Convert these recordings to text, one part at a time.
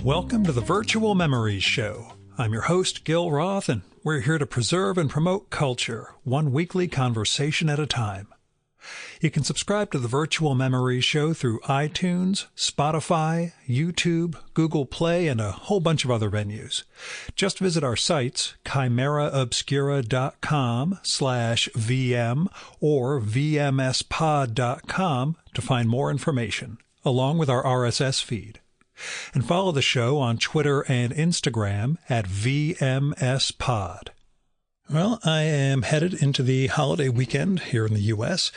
Welcome to the Virtual Memories Show. I'm your host, Gil Roth, and we're here to preserve and promote culture, one weekly conversation at a time. You can subscribe to the Virtual Memories Show through iTunes, Spotify, YouTube, Google Play, and a whole bunch of other venues. Just visit our sites, chimeraobscura.com/VM or vmspod.com to find more information, along with our RSS feed. And follow the show on Twitter and Instagram at VMSPod. Well, I am headed into the holiday weekend here in the U.S.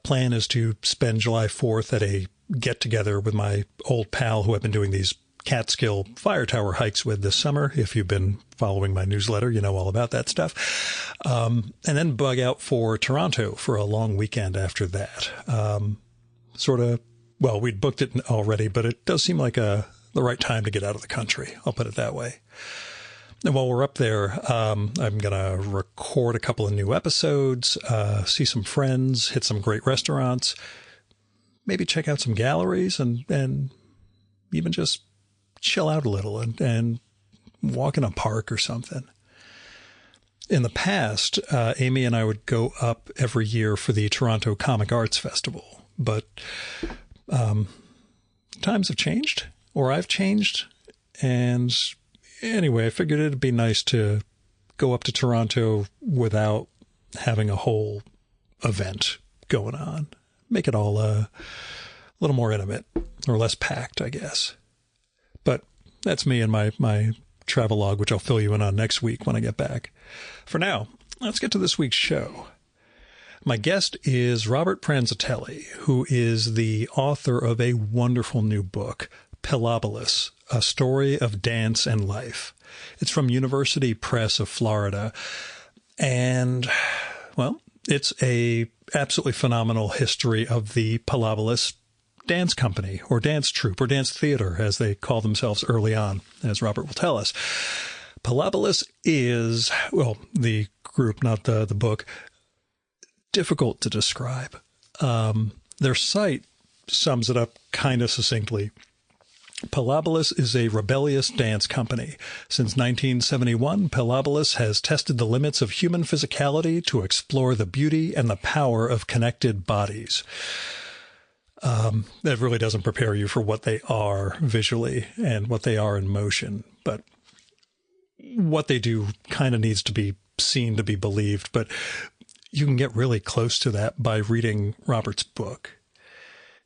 Plan is to spend July 4th at a get-together with my old pal who I've been doing these Catskill fire tower hikes with this summer. If you've been following my newsletter, you know all about that stuff. And then bug out for Toronto for a long weekend after that. Well, we'd booked it already, but it does seem like the right time to get out of the country. I'll put it that way. And while we're up there, I'm going to record a couple of new episodes, see some friends, hit some great restaurants, maybe check out some galleries and even just chill out a little and walk in a park or something. In the past, Amy and I would go up every year for the Toronto Comic Arts Festival, but times have changed, or I've changed, and anyway, I figured it'd be nice to go up to Toronto without having a whole event going on. Make it all a little more intimate or less packed, I guess. But that's me and my travelogue, which I'll fill you in on next week when I get back. For now, let's get to this week's show. My guest is Robert Pranzatelli, who is the author of a wonderful new book, Pilobolus, A Story of Dance and Life. It's from University Press of Florida. And, well, it's a absolutely phenomenal history of the Pilobolus dance company or dance troupe or dance theater, as they call themselves early on, as Robert will tell us. Pilobolus is, well, the group, not the book, difficult to describe. Their site sums it up kind of succinctly. Pilobolus is a rebellious dance company. Since 1971, Pilobolus has tested the limits of human physicality to explore the beauty and the power of connected bodies. That really doesn't prepare you for what they are visually and what they are in motion, but what they do kind of needs to be seen to be believed, but you can get really close to that by reading Robert's book.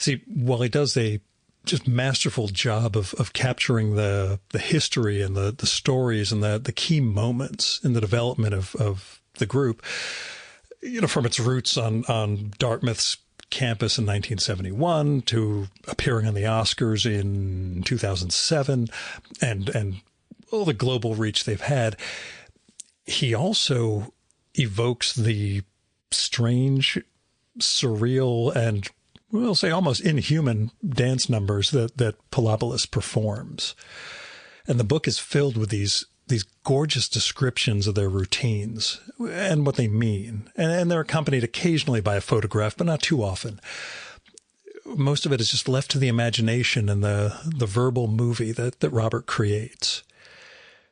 See, while he does a just masterful job of capturing the history and the stories and the key moments in the development of the group, you know, from its roots on Dartmouth's campus in 1971 to appearing on the Oscars in 2007 and all the global reach they've had, he also evokes the strange, surreal, and we'll say almost inhuman dance numbers that Pilobolus performs. And the book is filled with these gorgeous descriptions of their routines and what they mean. And they're accompanied occasionally by a photograph, but not too often. Most of it is just left to the imagination and the verbal movie that Robert creates.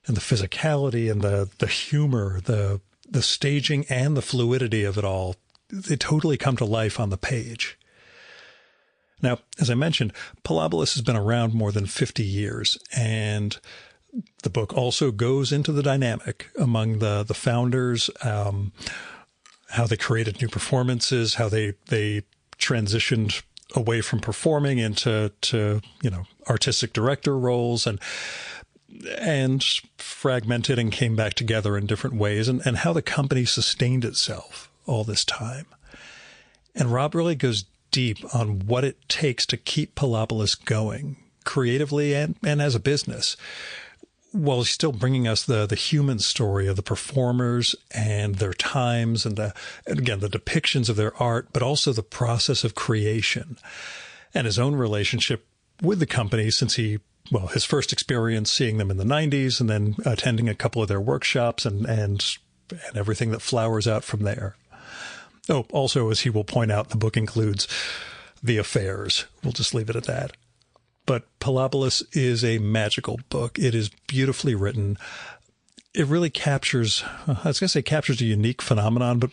And the physicality and the humor, the staging and the fluidity of it all, they totally come to life on the page. Now, as I mentioned, Pilobolus has been around more than 50 years, and the book also goes into the dynamic among the founders, how they created new performances, how they transitioned away from performing into artistic director roles and fragmented and came back together in different ways, and how the company sustained itself all this time. And Rob really goes deep on what it takes to keep Pilobolus going creatively and as a business, while still bringing us the human story of the performers and their times and again, the depictions of their art, but also the process of creation and his own relationship with the company since his first experience seeing them in the 90s and then attending a couple of their workshops and everything that flowers out from there. Oh, also, as he will point out, the book includes the affairs. We'll just leave it at that. But Pilobolus is a magical book. It is beautifully written. It really captures, I was going to say captures a unique phenomenon, but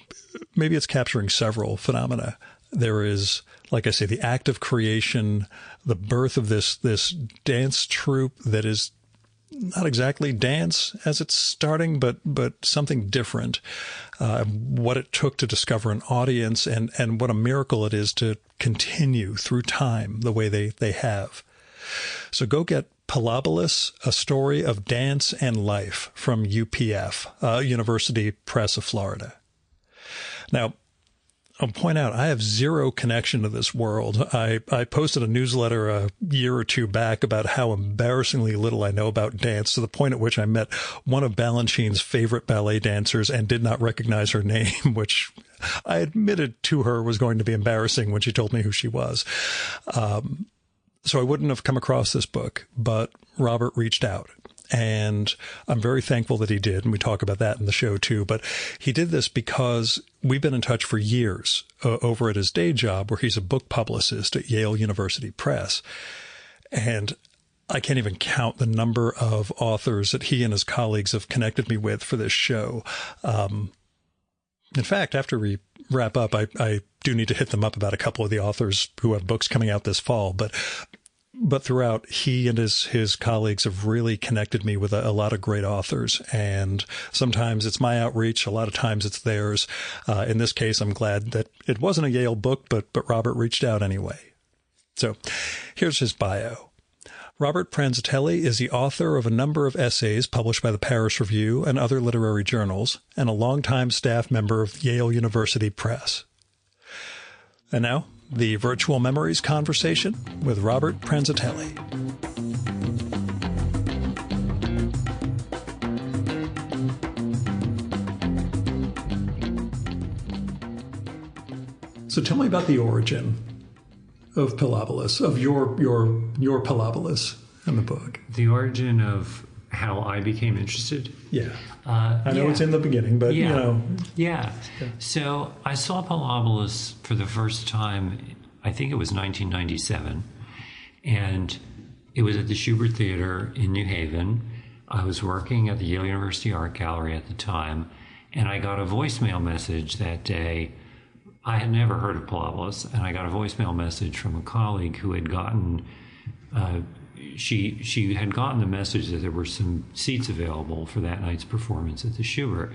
maybe it's capturing several phenomena. There is, like I say, the act of creation, the birth of this dance troupe that is not exactly dance as it's starting, but something different. What it took to discover an audience and what a miracle it is to continue through time the way they have. So go get Pilobolus, A Story of Dance and Life from UPF, University Press of Florida. Now, I'll point out, I have zero connection to this world. I posted a newsletter a year or two back about how embarrassingly little I know about dance, to the point at which I met one of Balanchine's favorite ballet dancers and did not recognize her name, which I admitted to her was going to be embarrassing when she told me who she was. So I wouldn't have come across this book, but Robert reached out. And I'm very thankful that he did, and we talk about that in the show too. But he did this because we've been in touch for years over at his day job, where he's a book publicist at Yale University Press. And I can't even count the number of authors that he and his colleagues have connected me with for this show. In fact, after we wrap up, I do need to hit them up about a couple of the authors who have books coming out this fall. But throughout, he and his colleagues have really connected me with a lot of great authors. And sometimes it's my outreach. A lot of times it's theirs. In this case, I'm glad that it wasn't a Yale book, but Robert reached out anyway. So here's his bio. Robert Pranzatelli is the author of a number of essays published by the Paris Review and other literary journals, and a longtime staff member of Yale University Press. And now, the Virtual Memories conversation with Robert Pranzatelli. So tell me about the origin of Pilobolus, of your Pilobolus in the book. The origin of how I became interested? Yeah. I know it's in the beginning, but, you know. Yeah. So I saw Pilobolus for the first time, I think it was 1997, and it was at the Schubert Theater in New Haven. I was working at the Yale University Art Gallery at the time, and I got a voicemail message that day. I had never heard of Pilobolus, and I got a voicemail message from a colleague who had gotten she had gotten the message that there were some seats available for that night's performance at the Schubert.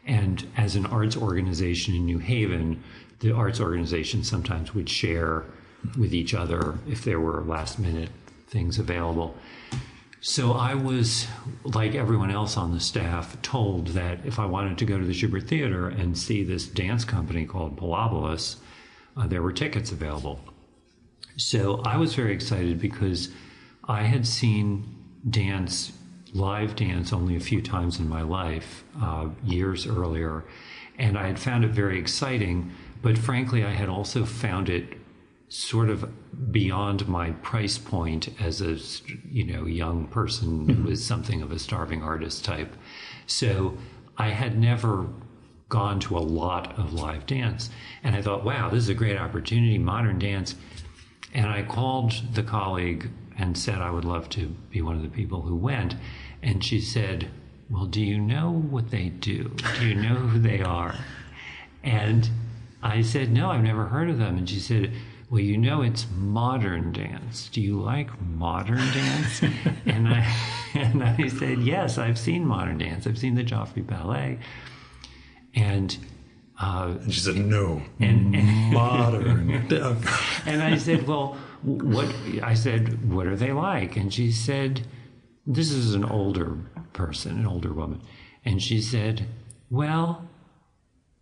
And as an arts organization in New Haven, the arts organization sometimes would share with each other if there were last-minute things available. So I was, like everyone else on the staff, told that if I wanted to go to the Schubert Theater and see this dance company called Pilobolus, there were tickets available. So I was very excited because I had seen live dance only a few times in my life, years earlier, and I had found it very exciting, but frankly, I had also found it sort of beyond my price point as a young person who was something of a starving artist type. So I had never gone to a lot of live dance, and I thought, wow, this is a great opportunity, modern dance. And I called the colleague and said I would love to be one of the people who went. And she said, well, do you know what they do? Do you know who they are? And I said, no, I've never heard of them. And she said, well, you know, it's modern dance. Do you like modern dance? and I said, yes, I've seen modern dance. I've seen the Joffrey Ballet. And she said, no, and modern. And I said, well, what are they like? And she said, this is an older person, an older woman. And she said, well,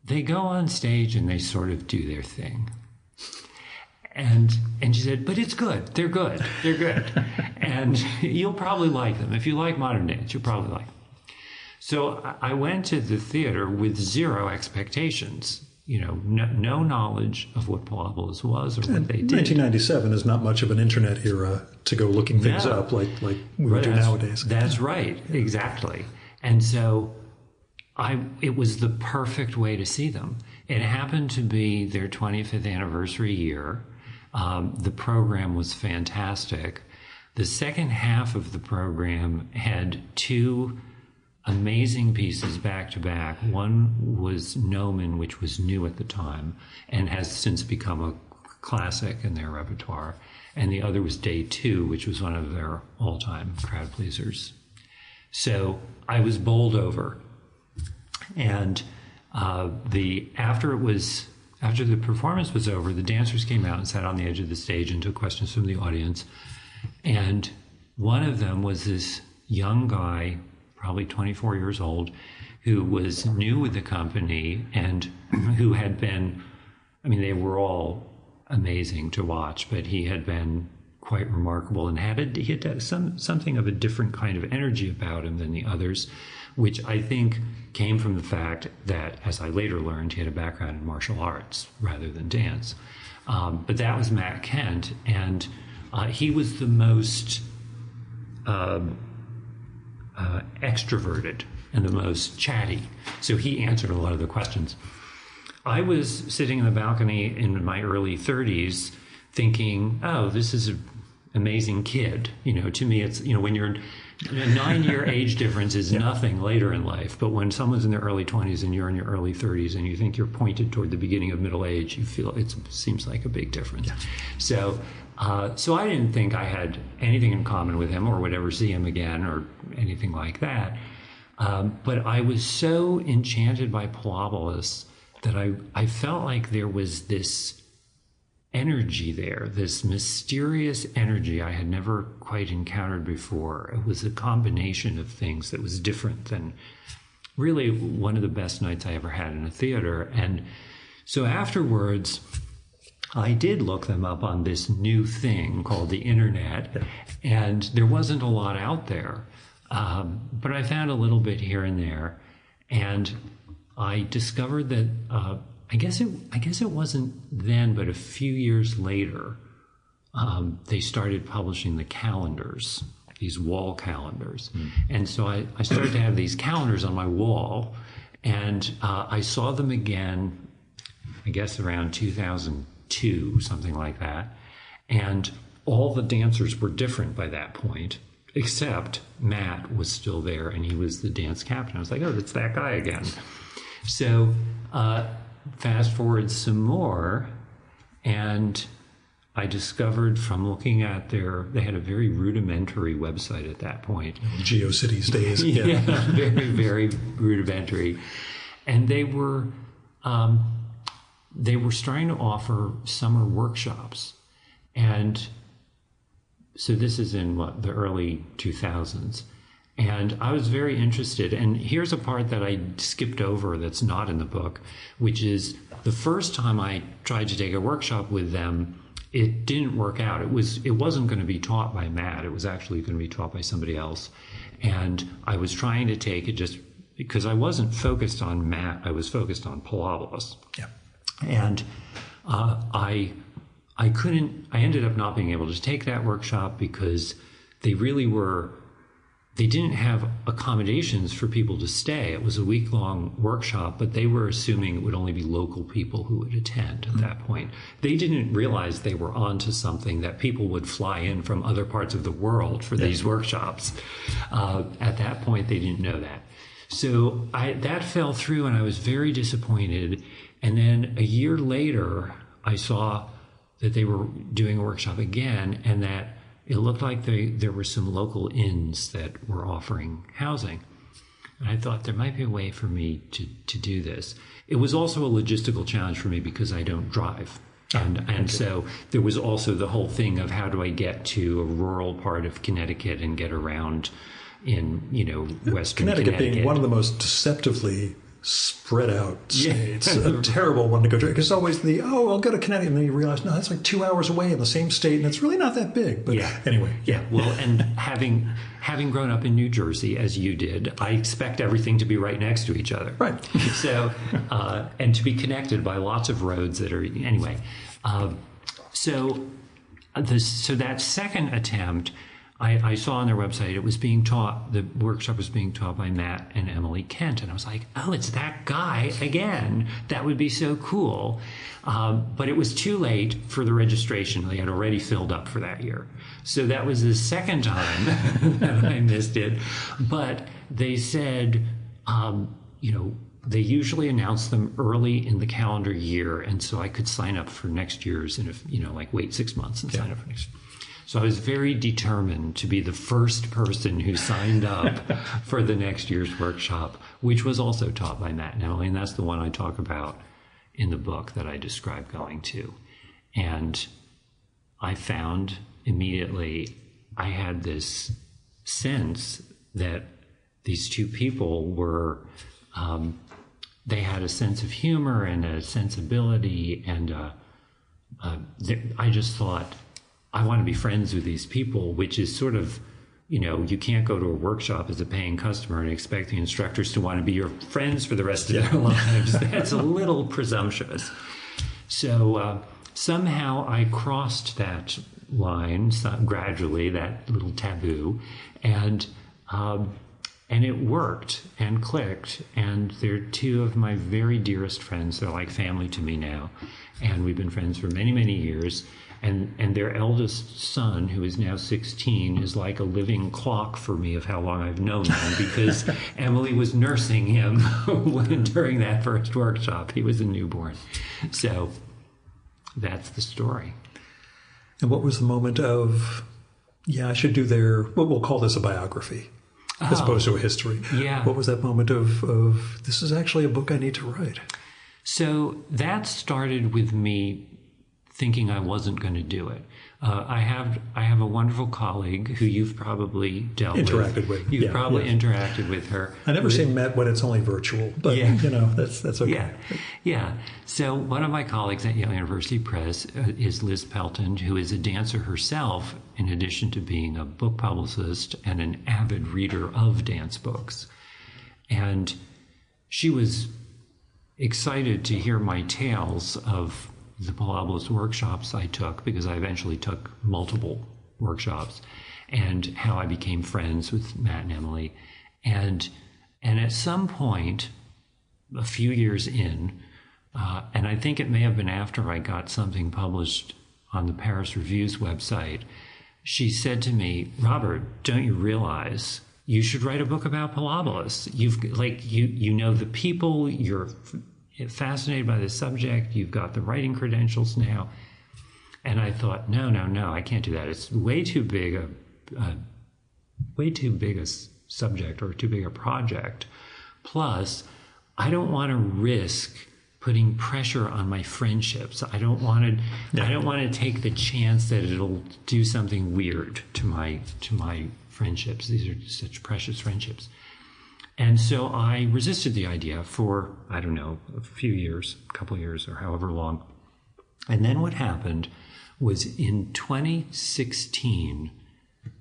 they go on stage and they sort of do their thing. And she said, but it's good. They're good. They're good. And you'll probably like them. If you like modern dance, you'll probably like them. So I went to the theater with zero expectations, no knowledge of what Pilobolus was or what they did. 1997 is not much of an internet era to go looking things up like we would do nowadays. That's right, exactly. And so it was the perfect way to see them. It happened to be their 25th anniversary year. The program was fantastic. The second half of the program had two amazing pieces back to back. One was Gnomon, which was new at the time and has since become a classic in their repertoire. And the other was Day 2, which was one of their all-time crowd pleasers. So I was bowled over. And after the performance was over, the dancers came out and sat on the edge of the stage and took questions from the audience. And one of them was this young guy, probably 24 years old, who was new with the company and who had been, I mean, they were all amazing to watch, but he had been quite remarkable and he had something of a different kind of energy about him than the others, which I think came from the fact that, as I later learned, he had a background in martial arts rather than dance. But that was Matt Kent, and he was the most extroverted and the most chatty. So he answered a lot of the questions. I was sitting in the balcony in my early 30s thinking, oh, this is an amazing kid. To me, it's, when you're a 9-year age difference is nothing later in life. But when someone's in their early 20s and you're in your early 30s and you think you're pointed toward the beginning of middle age, you feel it seems like a big difference. Yeah. So I didn't think I had anything in common with him or would ever see him again or anything like that. But I was so enchanted by Pilobolus that I felt like there was this energy there, this mysterious energy I had never quite encountered before. It was a combination of things that was different than really one of the best nights I ever had in a theater. And so afterwards, I did look them up on this new thing called the internet, and there wasn't a lot out there. But I found a little bit here and there, and I discovered that I guess it wasn't then, but a few years later, they started publishing the calendars, these wall calendars. And so I started to have these calendars on my wall, and I saw them again, I guess around 2002, something like that. And all the dancers were different by that point, except Matt was still there, and he was the dance captain. I was like, oh, it's that guy again. So fast forward some more, and I discovered from looking at they had a very rudimentary website at that point. GeoCities days. Yeah, very, very rudimentary. And they were starting to offer summer workshops. And so this is in the early 2000s. And I was very interested. And here's a part that I skipped over that's not in the book, which is the first time I tried to take a workshop with them, it didn't work out. It wasn't going to be taught by Matt. It was actually going to be taught by somebody else. And I was trying to take it just because I wasn't focused on Matt. I was focused on Pilobolus. Yeah. And I ended up not being able to take that workshop because they didn't have accommodations for people to stay. It was a week-long workshop, but they were assuming it would only be local people who would attend at that point. They didn't realize they were onto something, that people would fly in from other parts of the world for these workshops. At that point, they didn't know that. So that fell through, and I was very disappointed. And then a year later, I saw that they were doing a workshop again, and that it looked like there were some local inns that were offering housing. And I thought there might be a way for me to do this. It was also a logistical challenge for me because I don't drive. And so there was also the whole thing of how do I get to a rural part of Connecticut and get around in, Western Connecticut. Being one of the most deceptively spread out states. A terrible one to go to, because it's always I'll go to Connecticut, and then you realize, no, that's like 2 hours away in the same state, and it's really not that big. But anyway. Yeah, well, and having grown up in New Jersey, as you did, I expect everything to be right next to each other. Right. So, and to be connected by lots of roads that are, anyway. So that second attempt, I saw on their website it was being taught, the workshop was being taught by Matt and Emily Kent. And I was like, oh, it's that guy again. That would be so cool. But it was too late for the registration. They had already filled up for that year. So that was the second time that I missed it. But they said, they usually announce them early in the calendar year. And so I could sign up for next year's, and wait 6 months and sign up for next year. So I was very determined to be the first person who signed up for the next year's workshop, which was also taught by Matt and Emily. And that's the one I talk about in the book that I describe going to. And I found immediately I had this sense that these two people were, they had a sense of humor and a sensibility. And I just thought, I want to be friends with these people, which is sort of, you can't go to a workshop as a paying customer and expect the instructors to want to be your friends for the rest of their lives. That's a little presumptuous. So somehow I crossed that line gradually, that little taboo, and it worked and clicked. And they're two of my very dearest friends. They're like family to me now. And we've been friends for many, many years. And their eldest son, who is now 16, is like a living clock for me of how long I've known him, because Emily was nursing him during that first workshop. He was a newborn. So that's the story. And what was the moment of, I should do what we'll call this a biography, as opposed to a history. Yeah. What was that moment of this is actually a book I need to write? So that started with me thinking I wasn't going to do it. I have a wonderful colleague who you've probably interacted with. You've probably interacted with her. I never say met when it's only virtual, but that's okay. Yeah. So one of my colleagues at Yale University Press is Liz Pelton, who is a dancer herself, in addition to being a book publicist and an avid reader of dance books. And she was excited to hear my tales of the Pilabolus workshops I took, because I eventually took multiple workshops, and how I became friends with Matt and Emily. And at some point, a few years in, and I think it may have been after I got something published on the Paris Review's website, she said to me, Robert, don't you realize you should write a book about Pilabolus? You know the people, you're fascinated by the subject, you've got the writing credentials now. And I thought, no, I can't do that. It's way too big a subject, or too big a project. Plus, I don't want to risk putting pressure on my friendships. I don't want to take the chance that it'll do something weird to my friendships. These are such precious friendships. And so I resisted the idea for, a couple years or however long. And then what happened was in 2016,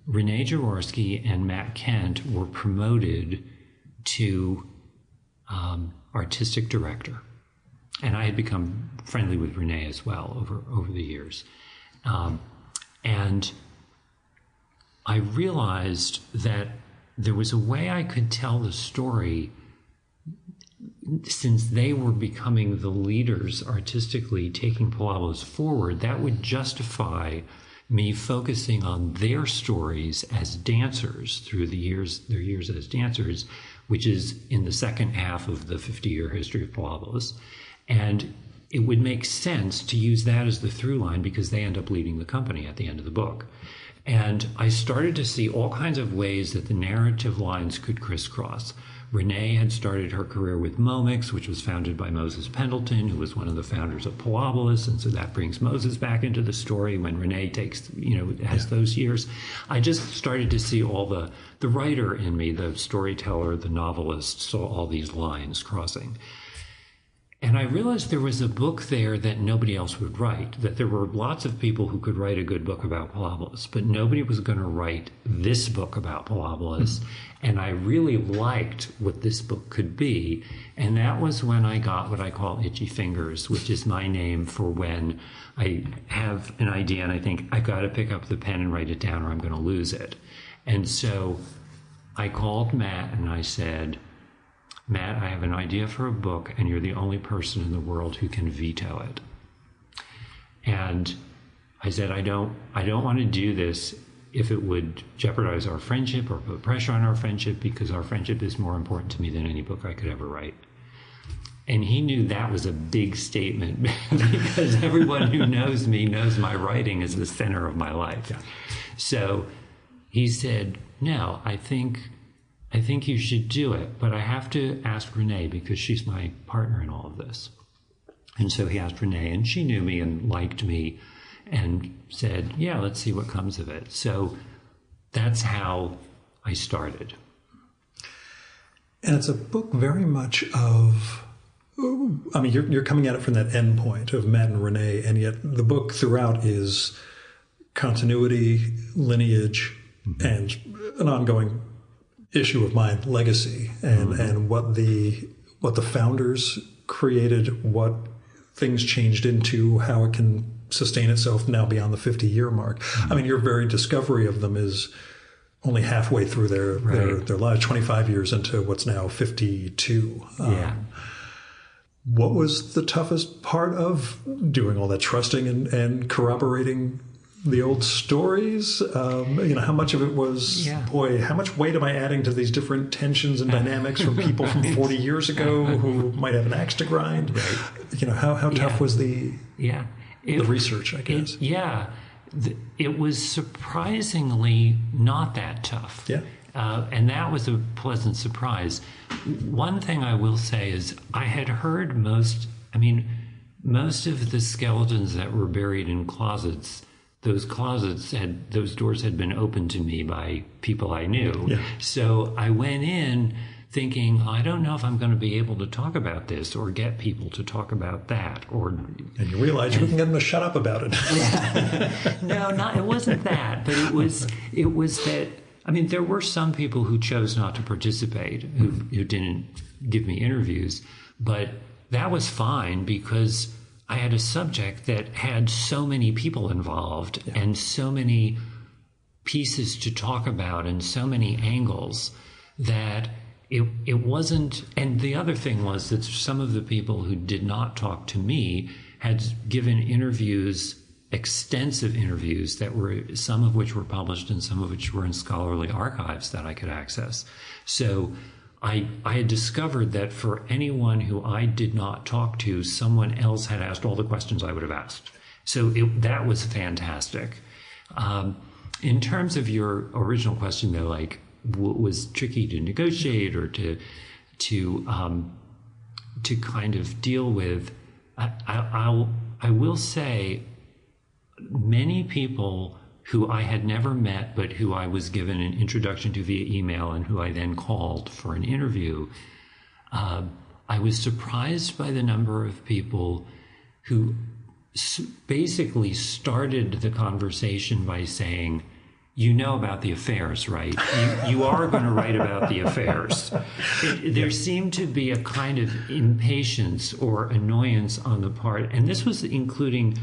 Renee Jaworski and Matt Kent were promoted to artistic director. And I had become friendly with Renee as well over the years. And I realized that there was a way I could tell the story, since they were becoming the leaders artistically, taking Pilabolus forward, that would justify me focusing on their stories as dancers through their years as dancers, which is in the second half of the 50-year history of Pilabolus. And it would make sense to use that as the through line, because they end up leading the company at the end of the book. And I started to see all kinds of ways that the narrative lines could crisscross. Renee had started her career with Momix, which was founded by Moses Pendleton, who was one of the founders of Pilabolus. And so that brings Moses back into the story when Renee has those years. I just started to see all the writer in me, the storyteller, the novelist, saw all these lines crossing. And I realized there was a book there that nobody else would write, that there were lots of people who could write a good book about parabolas, but nobody was going to write this book about parabolas. And I really liked what this book could be. And that was when I got what I call itchy fingers, which is my name for when I have an idea and I think I got to pick up the pen and write it down or I'm going to lose it. And so I called Matt and I said, Matt, I have an idea for a book, and you're the only person in the world who can veto it. And I said, I don't want to do this if it would jeopardize our friendship or put pressure on our friendship, because our friendship is more important to me than any book I could ever write. And he knew that was a big statement because everyone who knows me knows my writing is the center of my life. Yeah. So he said, no, I think you should do it, but I have to ask Renee because she's my partner in all of this. And so he asked Renee, and she knew me and liked me and said, yeah, let's see what comes of it. So that's how I started. And it's a book very much of, I mean, you're coming at it from that end point of Matt and Renee, and yet the book throughout is continuity, lineage, and an ongoing issue of my legacy and what the founders created, what things changed into, how it can sustain itself now beyond the 50-year mark. I mean, your very discovery of them is only halfway through their lives, 25 years into what's now 52. What was the toughest part of doing all that trusting and corroborating the old stories? How much of it was, boy, how much weight am I adding to these different tensions and dynamics from people from 40 years ago who might have an axe to grind? Right. How tough was the research, I guess? It was surprisingly not that tough. Yeah. And that was a pleasant surprise. One thing I will say is I had heard most of the skeletons that were buried in closets, those doors had been opened to me by people I knew. Yeah. So I went in thinking, I don't know if I'm going to be able to talk about this or get people to talk about that. And you realize you can get them to shut up about it. It wasn't that, but it was that, there were some people who chose not to participate, who didn't give me interviews, but that was fine because I had a subject that had so many people involved and so many pieces to talk about and so many angles that it wasn't. And the other thing was that some of the people who did not talk to me had given interviews, extensive interviews that were, some of which were published and some of which were in scholarly archives that I could access. So I had discovered that for anyone who I did not talk to, someone else had asked all the questions I would have asked. So that was fantastic. In terms of your original question, though, like what was tricky to negotiate or to kind of deal with, I will say many people who I had never met, but who I was given an introduction to via email and who I then called for an interview, I was surprised by the number of people who basically started the conversation by saying, you know about the affairs, right? You are going to write about the affairs. There seemed to be a kind of impatience or annoyance on the part, and this was including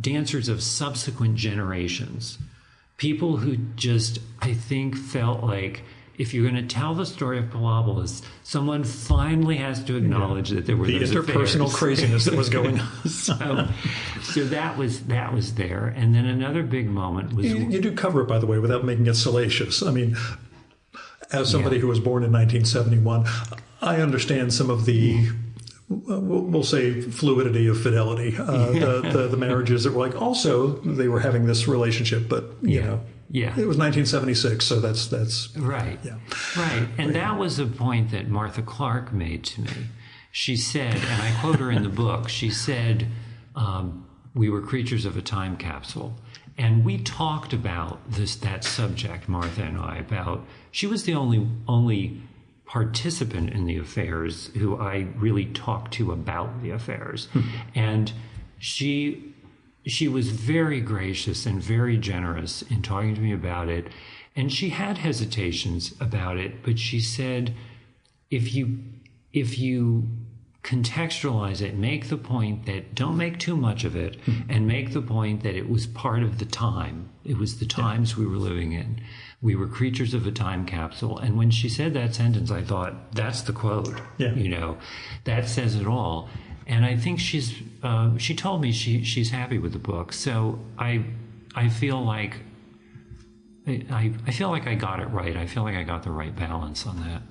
dancers of subsequent generations, people who just, I think, felt like if you're going to tell the story of parabolas, someone finally has to acknowledge that there were the those interpersonal affairs. craziness that was going on. So that was there. And then another big moment was... You do cover it, by the way, without making it salacious. I mean, as somebody who was born in 1971, I understand some of the... we'll say fluidity of fidelity, the marriages that were like, also they were having this relationship, but you know, it was 1976. So that's right. Yeah. Right. And that was a point that Martha Clark made to me. She said, and I quote her in the book, she said, we were creatures of a time capsule. And we talked about that subject, Martha and I, about, she was the only participant in the affairs who I really talked to about the affairs. And she was very gracious and very generous in talking to me about it. And she had hesitations about it, but she said, if you contextualize it, make the point that don't make too much of it, and make the point that it was part of the time. It was the times we were living in. We were creatures of a time capsule. And when she said that sentence, I thought, that's the quote. Yeah. You know, that says it all. And I think she told me she's happy with the book. So I feel like I feel like I got it right. I feel like I got the right balance on that.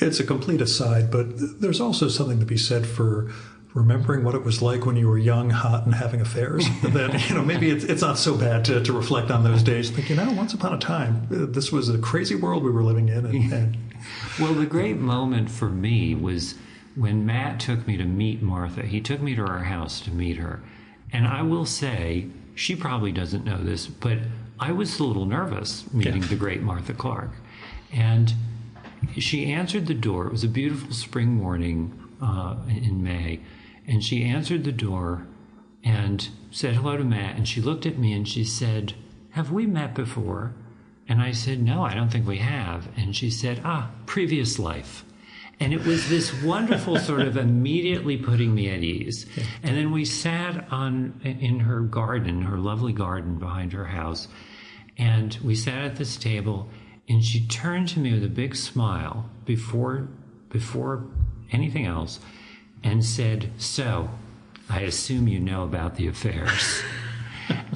It's a complete aside, but there's also something to be said for remembering what it was like when you were young, hot, and having affairs. That, you know, maybe it's not so bad to reflect on those days. Think, you know, once upon a time, this was a crazy world we were living in. And well, the great moment for me was when Matt took me to meet Martha. He took me to our house to meet her. And I will say, she probably doesn't know this, but I was a little nervous meeting the great Martha Clark. And she answered the door. It was a beautiful spring morning in May. And she answered the door and said hello to Matt. And she looked at me and she said, "Have we met before?" And I said, "No, I don't think we have." And she said, "Previous life." And it was this wonderful sort of immediately putting me at ease. Yeah. And then we sat in her garden, her lovely garden behind her house. And we sat at this table. And she turned to me with a big smile before anything else and said, "So, I assume you know about the affairs."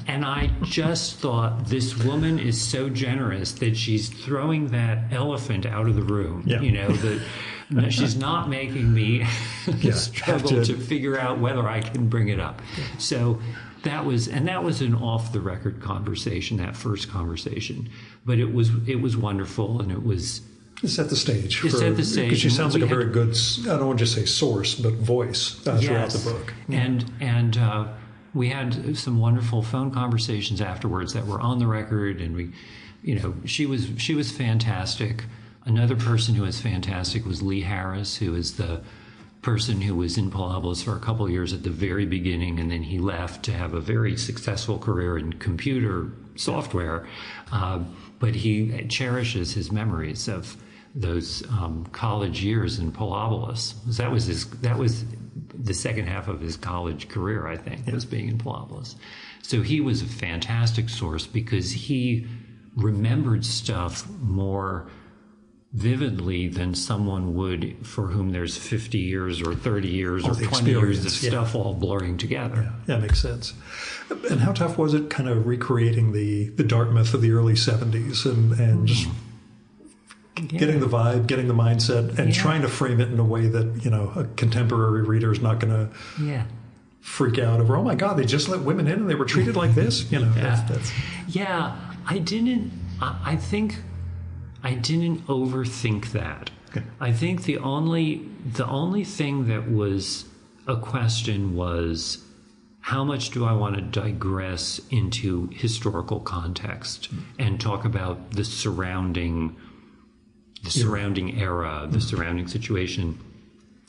And I just thought, this woman is so generous that she's throwing that elephant out of the room. Yeah. You know, she's not making me struggle to figure out whether I can bring it up. So that was an off-the-record conversation, that first conversation. But it was wonderful, and it set the stage. Because she sounds like a very good, I don't want to just say source, but voice throughout the book. And we had some wonderful phone conversations afterwards that were on the record, and she was fantastic. Another person who was fantastic was Lee Harris, who is the person who was in Polabolas for a couple of years at the very beginning, and then he left to have a very successful career in computer software. But he cherishes his memories of those college years in Polabolas. That was the second half of his college career, I think, was being in Polabolas. So he was a fantastic source because he remembered stuff more vividly than someone would for whom there's 50 years or 30 years or 20 years of stuff all blurring together. Yeah, makes sense. And how tough was it kind of recreating the Dartmouth of the early 70s and just getting the vibe, getting the mindset, and trying to frame it in a way that, a contemporary reader is not going to freak out over, oh my God, they just let women in and they were treated like this? I didn't overthink that. Okay. I think the only thing that was a question was, how much do I want to digress into historical context and talk about the surrounding era, the surrounding situation?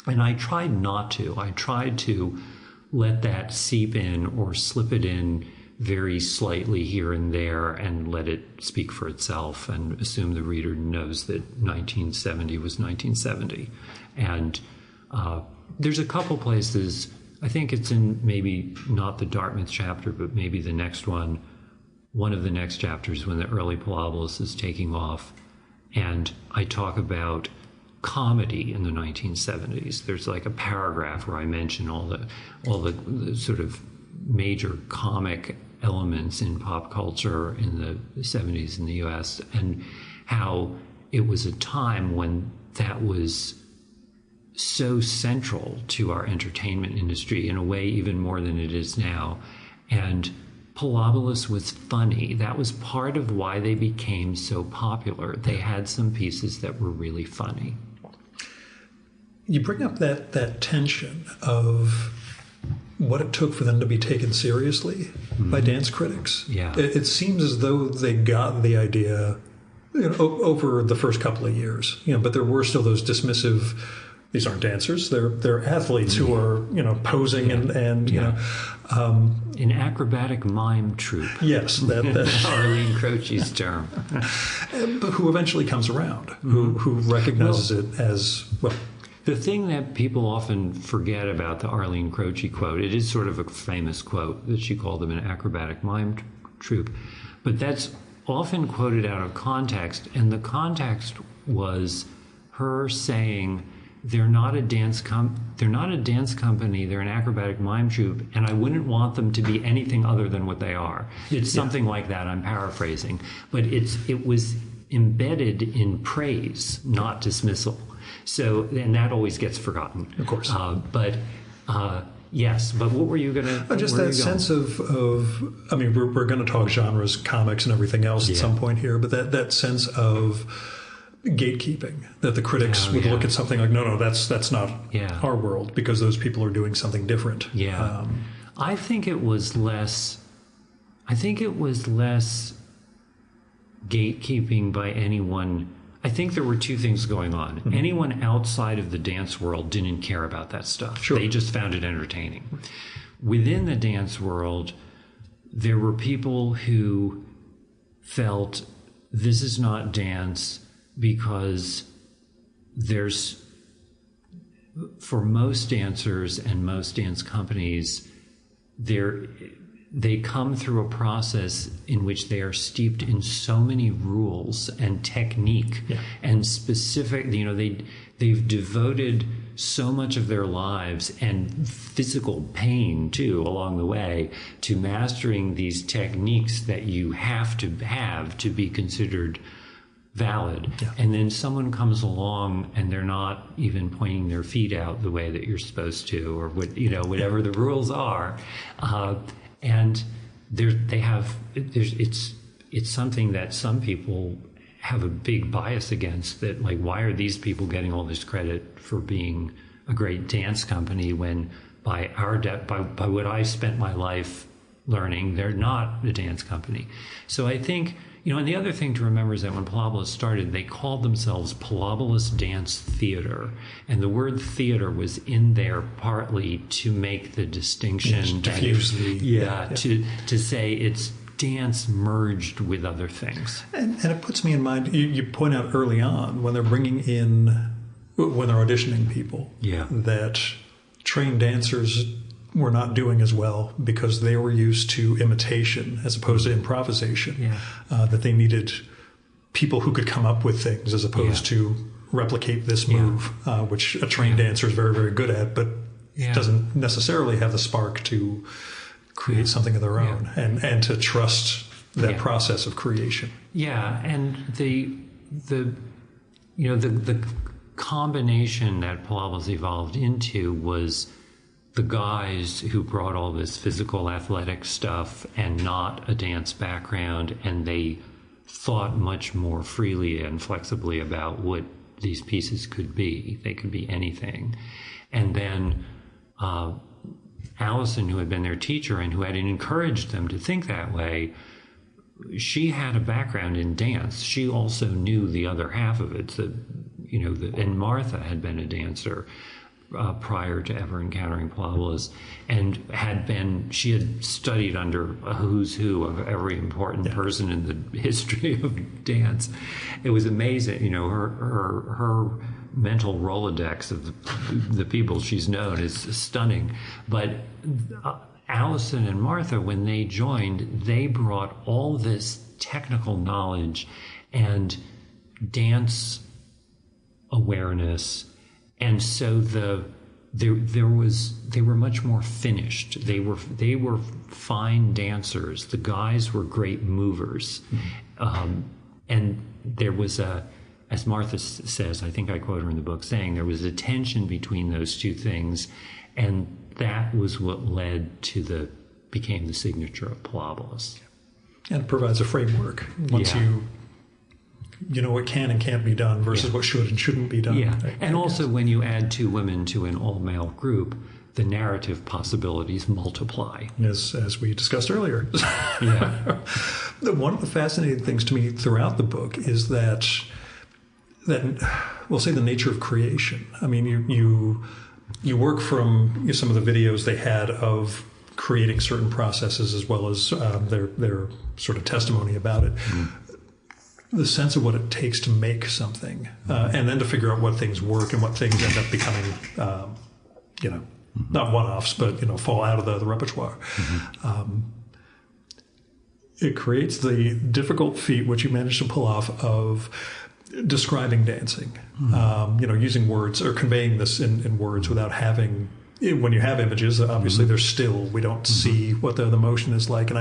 And I tried not to. I tried to let that seep in or slip it in very slightly here and there and let it speak for itself and assume the reader knows that 1970 was 1970. And there's a couple places, I think it's in maybe not the Dartmouth chapter, but maybe the next one of the next chapters when the early Polabolas is taking off. And I talk about comedy in the 1970s. There's like a paragraph where I mention all the sort of major comic elements in pop culture in the 70s in the U.S. and how it was a time when that was so central to our entertainment industry in a way even more than it is now. And Polabolas was funny. That was part of why they became so popular. They had some pieces that were really funny. You bring up that tension of what it took for them to be taken seriously by dance critics. Yeah. It seems as though they got the idea over the first couple of years. But there were still those dismissive. These aren't dancers; they're athletes who are posing and you know. An acrobatic mime troupe. Yes, that Arlene Croce's term. But who eventually comes around, who recognizes it as well. The thing that people often forget about the Arlene Croce quote, it is sort of a famous quote that she called them an acrobatic mime troupe, but that's often quoted out of context, and the context was her saying they're not a dance company, they're an acrobatic mime troupe, and I wouldn't want them to be anything other than what they are. It's something like that, I'm paraphrasing, but it was embedded in praise, not dismissal. So, and that always gets forgotten. Of course. Yes, but what were you going to... Just that sense of I mean, we're going to talk genres, comics, and everything else at some point here, but that sense of gatekeeping, that the critics would look at something like, no, that's not our world, because those people are doing something different. Yeah. I think it was less gatekeeping by anyone. I think there were two things going on. Mm-hmm. Anyone outside of the dance world didn't care about that stuff. Sure. They just found it entertaining. Within the dance world, there were people who felt this is not dance because for most dancers and most dance companies, they come through a process in which they are steeped in so many rules and technique and specific, they've devoted so much of their lives and physical pain too along the way to mastering these techniques that you have to be considered valid. Yeah. And then someone comes along and they're not even pointing their feet out the way that you're supposed to, or whatever the rules are. And it's something that some people have a big bias against, that like, why are these people getting all this credit for being a great dance company when by what I spent my life learning, they're not a dance company. So I think, and the other thing to remember is that when Pilobolus started, they called themselves Pilobolus Dance Theater. And the word theater was in there partly to make the distinction. To say it's dance merged with other things. And it puts me in mind, you point out early on when they're auditioning people, that trained dancers were not doing as well because they were used to imitation as opposed to improvisation. That they needed people who could come up with things as opposed to replicate this move, which a trained dancer is very, very good at, but doesn't necessarily have the spark to create something of their own and to trust that process of creation. Yeah, and the combination that Pilobolus evolved into was the guys who brought all this physical athletic stuff and not a dance background, and they thought much more freely and flexibly about what these pieces could be. They could be anything. And then Allison, who had been their teacher and who had encouraged them to think that way, she had a background in dance. She also knew the other half of it. And Martha had been a dancer prior to ever encountering Pilobolus, and she had studied under a who's who of every important person in the history of dance. It was amazing. Her mental Rolodex of the people she's known is stunning. But Allison and Martha, when they joined, they brought all this technical knowledge and dance awareness. And so they were much more finished. They were fine dancers. The guys were great movers. And there was as Martha says, I think I quote her in the book, saying there was a tension between those two things, and that was what became the signature of Pilobolus. And it provides a framework once you know what can and can't be done versus what should and shouldn't be done. Yeah, and also when you add two women to an all-male group, the narrative possibilities multiply. As we discussed earlier. Yeah. One of the fascinating things to me throughout the book is that we'll say the nature of creation. I mean, you work from some of the videos they had of creating certain processes, as well as their sort of testimony about it. The sense of what it takes to make something, and then to figure out what things work and what things end up becoming, not one-offs, but fall out of the repertoire. It creates the difficult feat, which you managed to pull off, of describing dancing, using words or conveying this in words without having. When you have images, obviously they're still. We don't see what the motion is like, and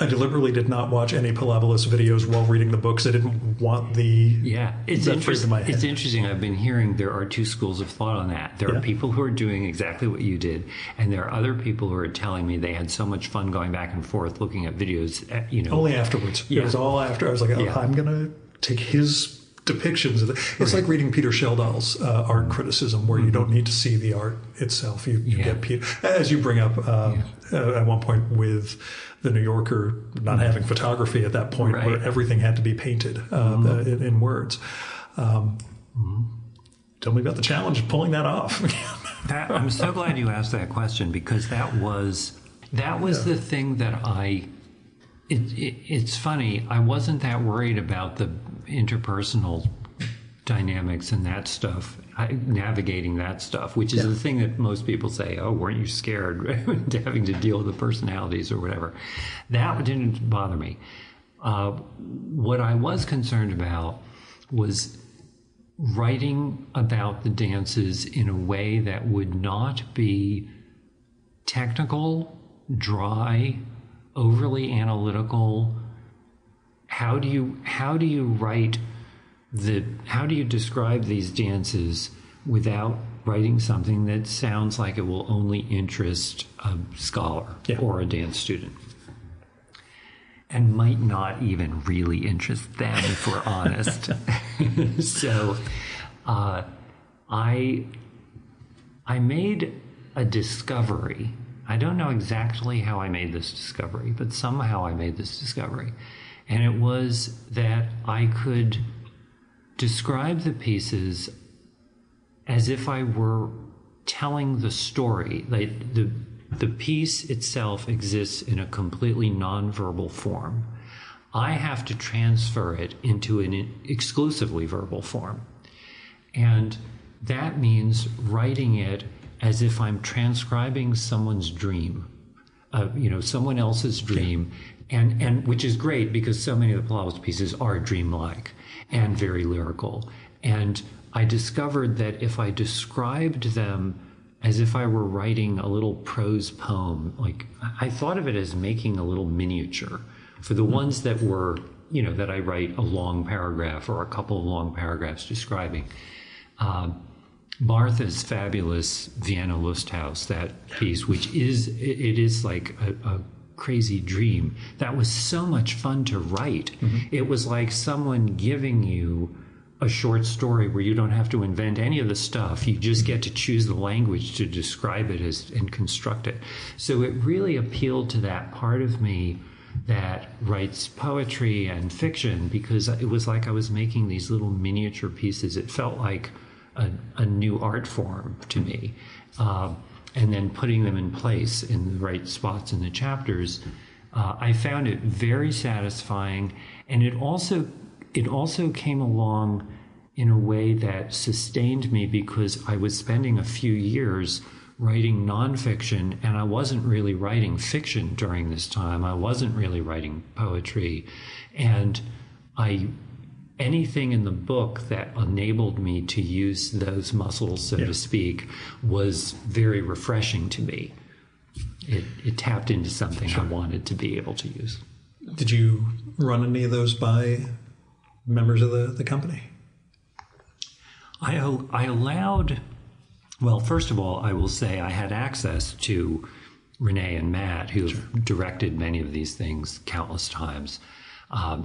I deliberately did not watch any Pilabolus videos while reading the books. I didn't want it's interesting. It's interesting. I've been hearing there are two schools of thought on that. There are people who are doing exactly what you did, and there are other people who are telling me they had so much fun going back and forth looking at videos. Only afterwards. Yeah. It was all after. I was like, I'm going to take his depictions of it. It's like reading Peter Sheldall's art criticism, where you don't need to see the art itself. You get Peter, as you bring up at one point with the New Yorker not having photography at that point, where everything had to be painted in words. Tell me about the challenge of pulling that off. I'm so glad you asked that question, because that was the thing that it's funny. I wasn't that worried about the interpersonal dynamics and that stuff, navigating that stuff, which is the thing that most people say, oh, weren't you scared having to deal with the personalities or whatever? That didn't bother me. What I was concerned about was writing about the dances in a way that would not be technical, dry, overly analytical. How do you describe these dances without writing something that sounds like it will only interest a scholar or a dance student, and might not even really interest them, if we're honest? So I made a discovery. I don't know exactly how I made this discovery, but somehow I made this discovery. And it was that I could describe the pieces as if I were telling the story. Like the piece itself exists in a completely nonverbal form. I have to transfer it into an exclusively verbal form. And that means writing it as if I'm transcribing someone's dream, someone else's dream, and which is great, because so many of the Pilabolus pieces are dreamlike and very lyrical. And I discovered that if I described them as if I were writing a little prose poem, like I thought of it as making a little miniature. For the ones that were, that I write a long paragraph or a couple of long paragraphs describing, Martha's fabulous Vienna Lusthaus, that piece, which is like a crazy dream. That was so much fun to write. It was like someone giving you a short story where you don't have to invent any of the stuff. You just get to choose the language to describe it and construct it. So it really appealed to that part of me that writes poetry and fiction, because it was like I was making these little miniature pieces. It felt like a new art form to me. And then putting them in place in the right spots in the chapters, I found it very satisfying. And it also came along in a way that sustained me, because I was spending a few years writing nonfiction, and I wasn't really writing fiction during this time. I wasn't really writing poetry. And anything in the book that enabled me to use those muscles, so to speak, was very refreshing to me. It tapped into something I wanted to be able to use. Did you run any of those by members of the company? I allowed, well, first of all, I will say I had access to Renee and Matt, who have directed many of these things countless times.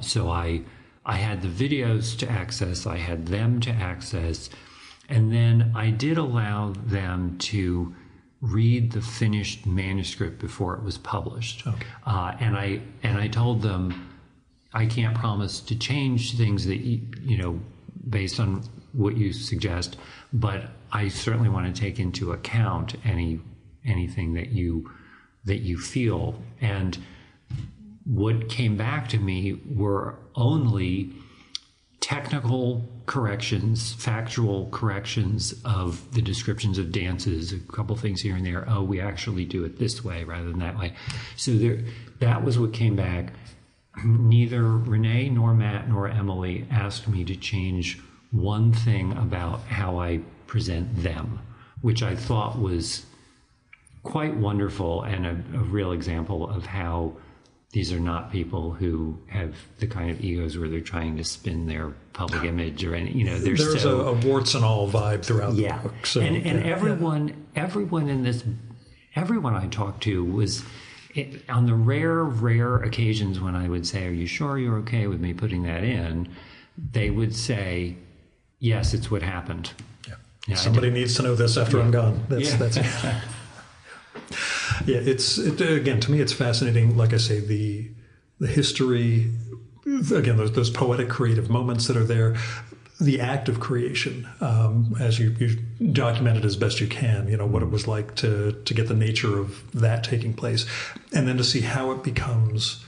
So I had the videos to access, I had them to access, and then I did allow them to read the finished manuscript before it was published. Okay. And I told them, I can't promise to change things that based on what you suggest, but I certainly want to take into account anything that you feel. And what came back to me were only technical corrections, factual corrections of the descriptions of dances, a couple things here and there. Oh, we actually do it this way rather than that way. So that was what came back. Neither Renee nor Matt nor Emily asked me to change one thing about how I present them, which I thought was quite wonderful and a real example of how these are not people who have the kind of egos where they're trying to spin their public image or any, there's a warts and all vibe throughout the book. So, and everyone in this, everyone I talked to was on the rare occasions when I would say, "Are you sure you're okay with me putting that in?" They would say, "Yes, it's what happened." Yeah. Somebody needs to know this after I'm gone. That's it. Yeah, again, to me, it's fascinating. Like I say, the history, again, those poetic, creative moments that are there, the act of creation, as you document it as best you can. What it was like to get the nature of that taking place, and then to see how it becomes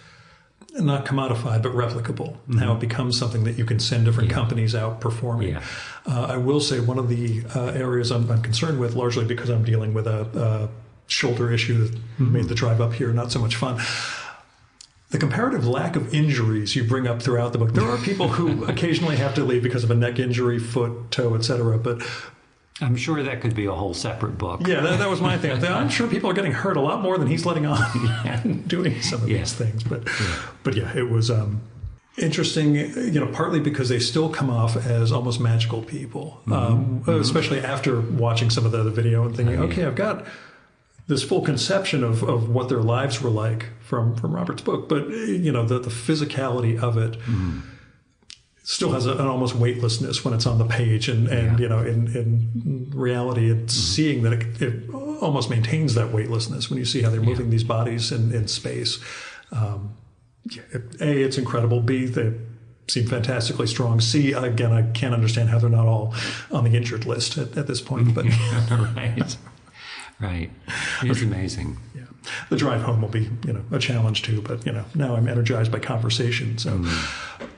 not commodified but replicable. How it becomes something that you can send different companies out performing. Yeah. I will say one of the areas I'm concerned with, largely because I'm dealing with a shoulder issue that made the drive up here not so much fun. The comparative lack of injuries you bring up throughout the book. There are people who occasionally have to leave because of a neck injury, foot, toe, etc. But I'm sure that could be a whole separate book. Yeah, that was my thing. I'm sure people are getting hurt a lot more than he's letting on doing some of these things. But yeah, it was interesting, partly because they still come off as almost magical people, especially after watching some of the video and thinking, okay, I've got this full conception of what their lives were like from Robert's book. But, the physicality of it still has an almost weightlessness when it's on the page. And in reality, it's seeing that it almost maintains that weightlessness when you see how they're moving these bodies in space. A, it's incredible. B, they seem fantastically strong. C, again, I can't understand how they're not all on the injured list at this point. But Right. It's amazing. Yeah. The drive home will be, a challenge too, but, now I'm energized by conversation. So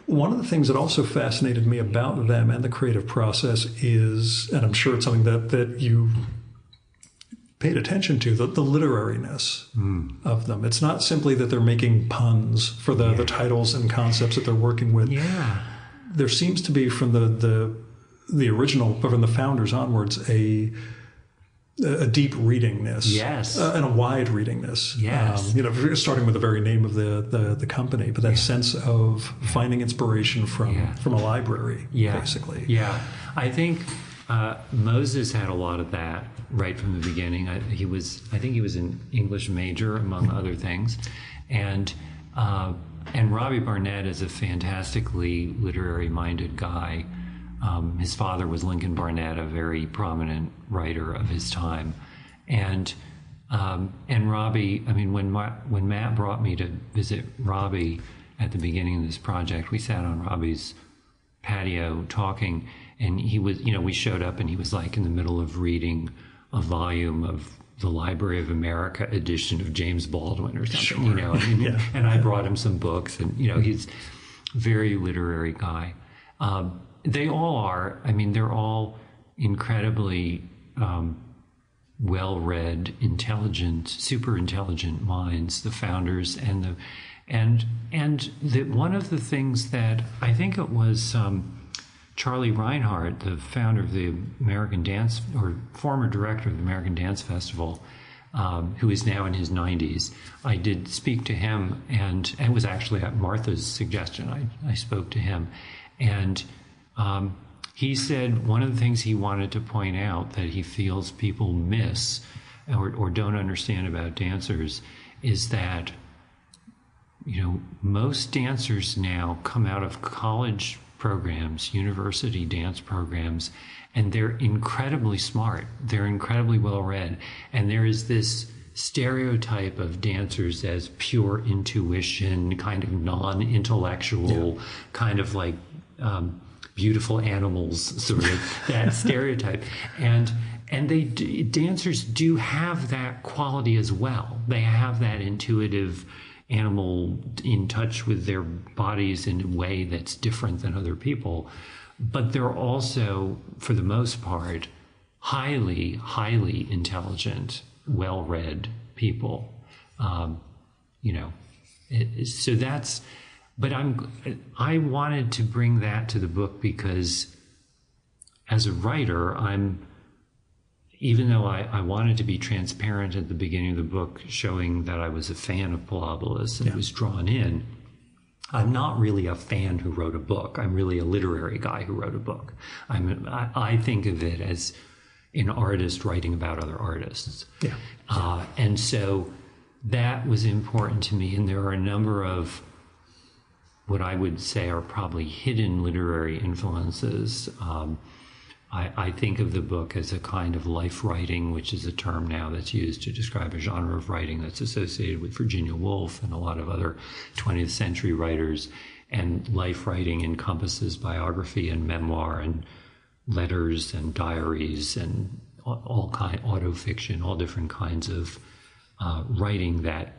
one of the things that also fascinated me about them and the creative process is, and I'm sure it's something that you paid attention to, the literariness of them. It's not simply that they're making puns for the titles and concepts that they're working with. Yeah. There seems to be from the original, from the founders onwards, a deep readingness, and a wide readingness. Yes, starting with the very name of the company, but that sense of finding inspiration from a library, basically. Yeah, I think Moses had a lot of that right from the beginning. I think he was an English major among other things, and Robbie Barnett is a fantastically literary-minded guy. His father was Lincoln Barnett, a very prominent writer of his time, and Robbie. I mean, when Matt brought me to visit Robbie at the beginning of this project, we sat on Robbie's patio talking, and he was, we showed up, and he was like in the middle of reading a volume of the Library of America edition of James Baldwin or something, and I brought him some books, and he's a very literary guy. They all are. I mean, they're all incredibly well-read, intelligent, super intelligent minds. The founders and one of the things that I think it was Charlie Reinhardt, the founder of the American Dance, or former director of the American Dance Festival, who is now in his 90s. I did speak to him, and it was actually at Martha's suggestion. I spoke to him, and he said one of the things he wanted to point out that he feels people miss or don't understand about dancers is that, most dancers now come out of college programs, university dance programs, and they're incredibly smart. They're incredibly well read. And there is this stereotype of dancers as pure intuition, kind of non-intellectual, kind of like beautiful animals, sort of that stereotype. And dancers do have that quality as well. They have that intuitive animal in touch with their bodies in a way that's different than other people. But they're also, for the most part, highly, highly intelligent, well-read people. So that's, but I wanted to bring that to the book because as a writer, even though I wanted to be transparent at the beginning of the book, showing that I was a fan of Pilobolus and was drawn in, I'm not really a fan who wrote a book. I'm really a literary guy who wrote a book. I think of it as an artist writing about other artists. And so that was important to me. And there are a number of what I would say are probably hidden literary influences. I think of the book as a kind of life writing, which is a term now that's used to describe a genre of writing that's associated with Virginia Woolf and a lot of other 20th century writers. And life writing encompasses biography and memoir and letters and diaries and all kind autofiction, all different kinds of writing that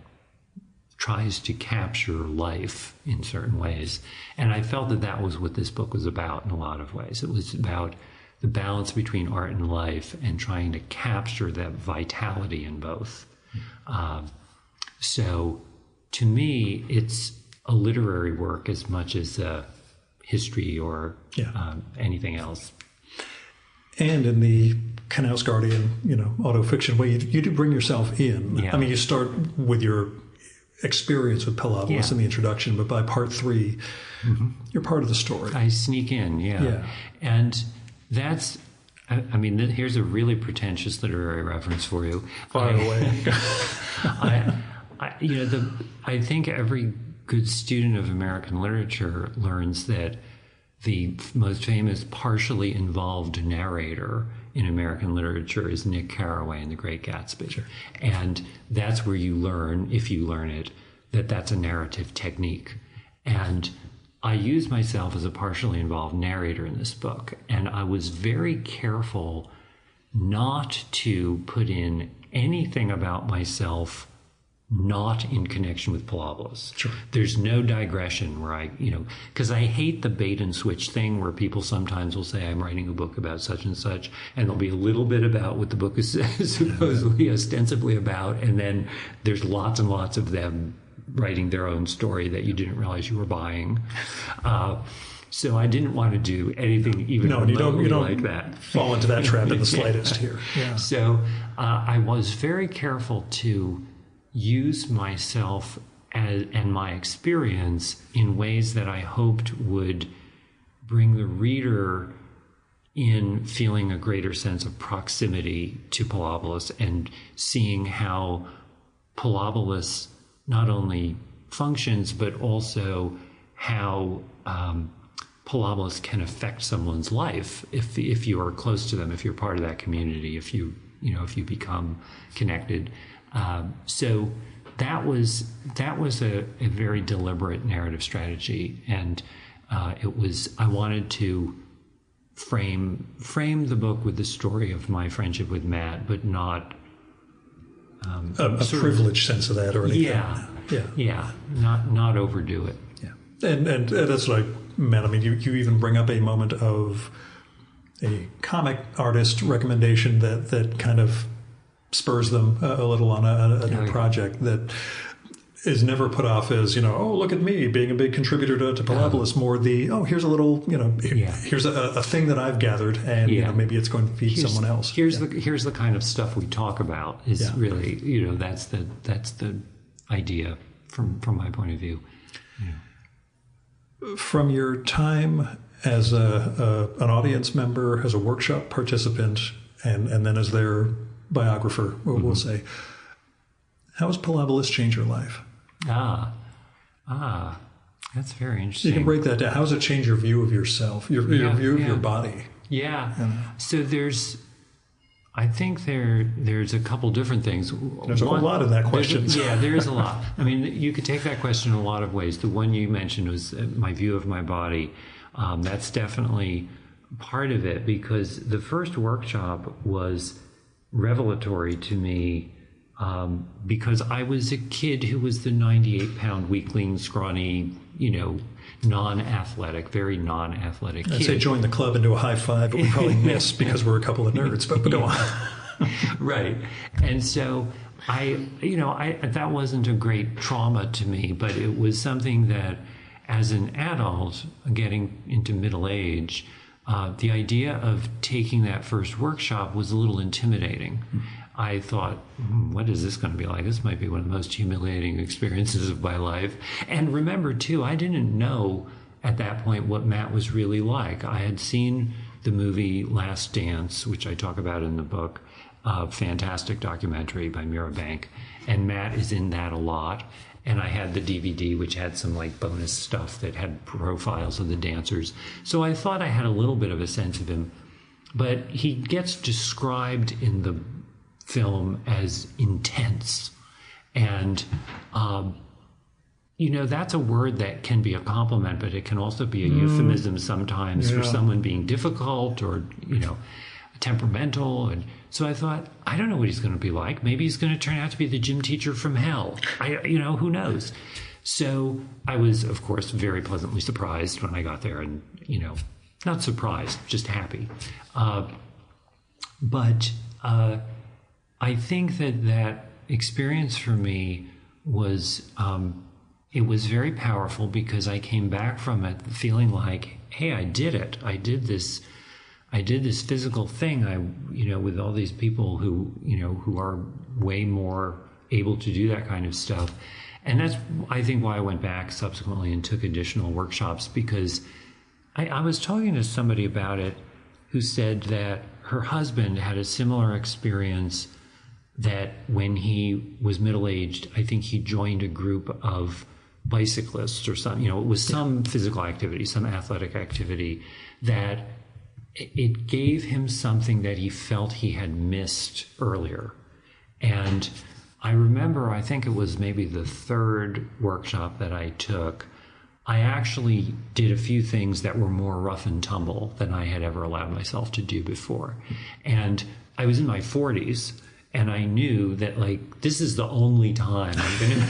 tries to capture life in certain ways. And I felt that was what this book was about in a lot of ways. It was about the balance between art and life and trying to capture that vitality in both. So to me, it's a literary work as much as a history or anything else. And in the Knausgaardian, autofiction way, you do bring yourself in. Yeah. I mean, you start with your experience with Pilobolus in the introduction, but by part 3, you're part of the story. I sneak in, and that's, here's a really pretentious literary reference for you. Fire away. I think every good student of American literature learns that the most famous partially involved narrator in American literature is Nick Carraway in The Great Gatsby. Sure. And that's where you learn, if you learn it, that that's a narrative technique. And I use myself as a partially involved narrator in this book, and I was very careful not to put in anything about myself not in connection with Pilobolus. Sure. There's no digression where because I hate the bait and switch thing where people sometimes will say, I'm writing a book about such and such, and there'll be a little bit about what the book is supposedly ostensibly about, and then there's lots and lots of them writing their own story that you didn't realize you were buying. So I didn't want to do anything even remotely like that. Fall into that trap in the slightest here. Yeah. So I was very careful to use myself and my experience in ways that I hoped would bring the reader in feeling a greater sense of proximity to Pilobolus and seeing how Pilobolus not only functions, but also how Pilobolus can affect someone's life if you are close to them, if you're part of that community, if you become connected. So that was a very deliberate narrative strategy, and I wanted to frame the book with the story of my friendship with Matt, but not a privileged sense of that or anything. Not overdo it. Yeah, and that's what I meant. I mean, you even bring up a moment of a comic artist recommendation that kind of spurs them a little on a new project that is never put off as, look at me being a big contributor to Pilobolus. More here's a little, here's a thing that I've gathered, and maybe it's going to feed someone else. Here's the kind of stuff we talk about is really, that's the idea from my point of view. From your time as an audience member, as a workshop participant, and then as their biographer, we'll say, how has Pilobolus changed your life? That's very interesting. You can break that down. How does it change your view of yourself, your view of your body? Yeah. So I think there's a couple different things. There's a whole lot in that question. There is a lot. I mean, you could take that question in a lot of ways. The one you mentioned was my view of my body. That's definitely part of it, because the first workshop was revelatory to me, because I was a kid who was the 98-pound weakling, scrawny, very non-athletic kid. I'd say join the club and do a high five, but we probably miss because we're a couple of nerds, but go on. Right. And so that wasn't a great trauma to me, but it was something that as an adult getting into middle age, the idea of taking that first workshop was a little intimidating. I thought, what is this going to be like? This might be one of the most humiliating experiences of my life. And remember, too, I didn't know at that point what Matt was really like. I had seen the movie Last Dance, which I talk about in the book, a fantastic documentary by Mira Bank, and Matt is in that a lot. And I had the DVD, which had some bonus stuff that had profiles of the dancers. So I thought I had a little bit of a sense of him. But he gets described in the film as intense. And, that's a word that can be a compliment, but it can also be a euphemism sometimes for someone being difficult or, temperamental. And so I thought, I don't know what he's going to be like. Maybe he's going to turn out to be the gym teacher from hell. Who knows? So I was, of course, very pleasantly surprised when I got there, and, not surprised, just happy. But I think that experience for me was, it was very powerful, because I came back from it feeling like, hey, I did it. I did this physical thing. With all these people who are way more able to do that kind of stuff. And that's, I think, why I went back subsequently and took additional workshops, because I was talking to somebody about it who said that her husband had a similar experience, that when he was middle-aged, I think he joined a group of bicyclists or something, it was some physical activity, some athletic activity, that it gave him something that he felt he had missed earlier. And I remember, I think it was maybe the third workshop that I took, I actually did a few things that were more rough and tumble than I had ever allowed myself to do before. And I was in my 40s, and I knew that this is the only time I'm going to,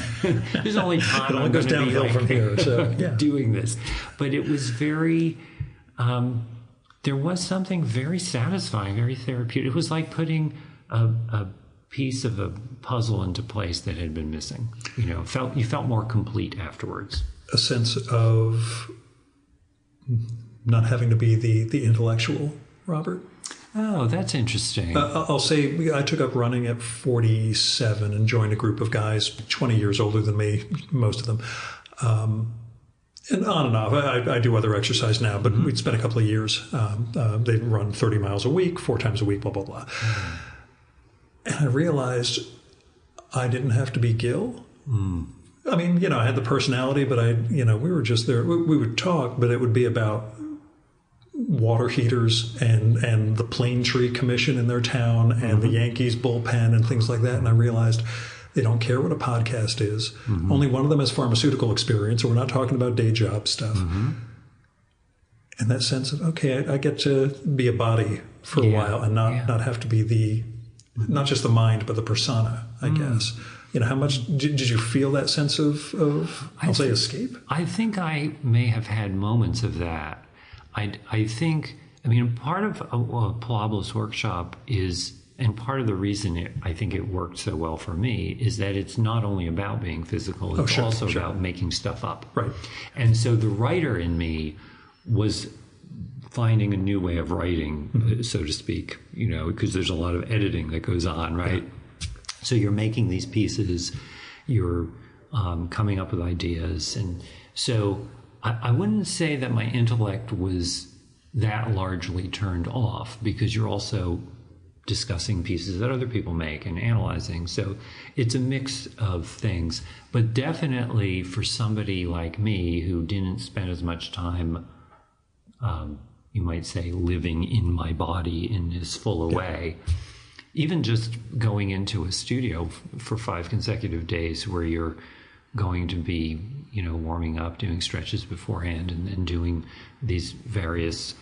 this is the only time it only goes downhill from here. So yeah. Doing this. But it was very, there was something very satisfying, very therapeutic. It was like putting a piece of a puzzle into place that had been missing. You felt more complete afterwards. A sense of not having to be the intellectual, Robert. Oh, that's interesting. I'll say I took up running at 47 and joined a group of guys 20 years older than me, most of them. And on and off. I do other exercise now, but we'd spent a couple of years. They run 30 miles a week, 4 times a week, blah, blah, blah. And I realized I didn't have to be Gil. I mean, I had the personality, but we were just there. We would talk, but it would be about water heaters and the Plane Tree Commission in their town and the Yankees bullpen and things like that. And I realized they don't care what a podcast is. Only one of them has pharmaceutical experience, or we're not talking about day job stuff. And that sense of, okay, I get to be a body for a while and not have to be not just the mind, but the persona, I guess. How much did you feel that sense of I'll say escape? I think I may have had moments of that. I think, part of a Palabo's workshop is, and part of the reason I think it worked so well for me, is that it's not only about being physical, it's also about making stuff up. Right. And so the writer in me was finding a new way of writing, so to speak, because there's a lot of editing that goes on, right? Yeah. So you're making these pieces, you're coming up with ideas. And so I wouldn't say that my intellect was that largely turned off, because you're also discussing pieces that other people make and analyzing. So it's a mix of things, but definitely for somebody like me who didn't spend as much time, you might say, living in my body in as full a way, even just going into a studio for 5 consecutive days where you're going to be, warming up, doing stretches beforehand, and then doing these various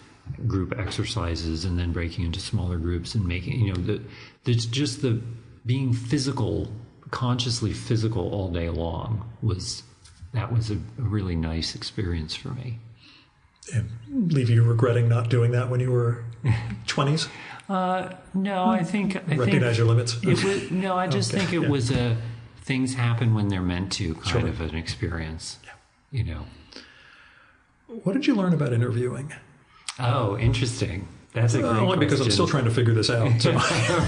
group exercises, and then breaking into smaller groups and making, there's just the being physical, consciously physical all day long was a really nice experience for me. And leave you regretting not doing that when you were 20s? No, I think recognize your limits. I just think it was things happen when they're meant to kind of an experience. Yeah. What did you learn about interviewing? Oh, interesting. That's a great question. Only because I'm still trying to figure this out. So.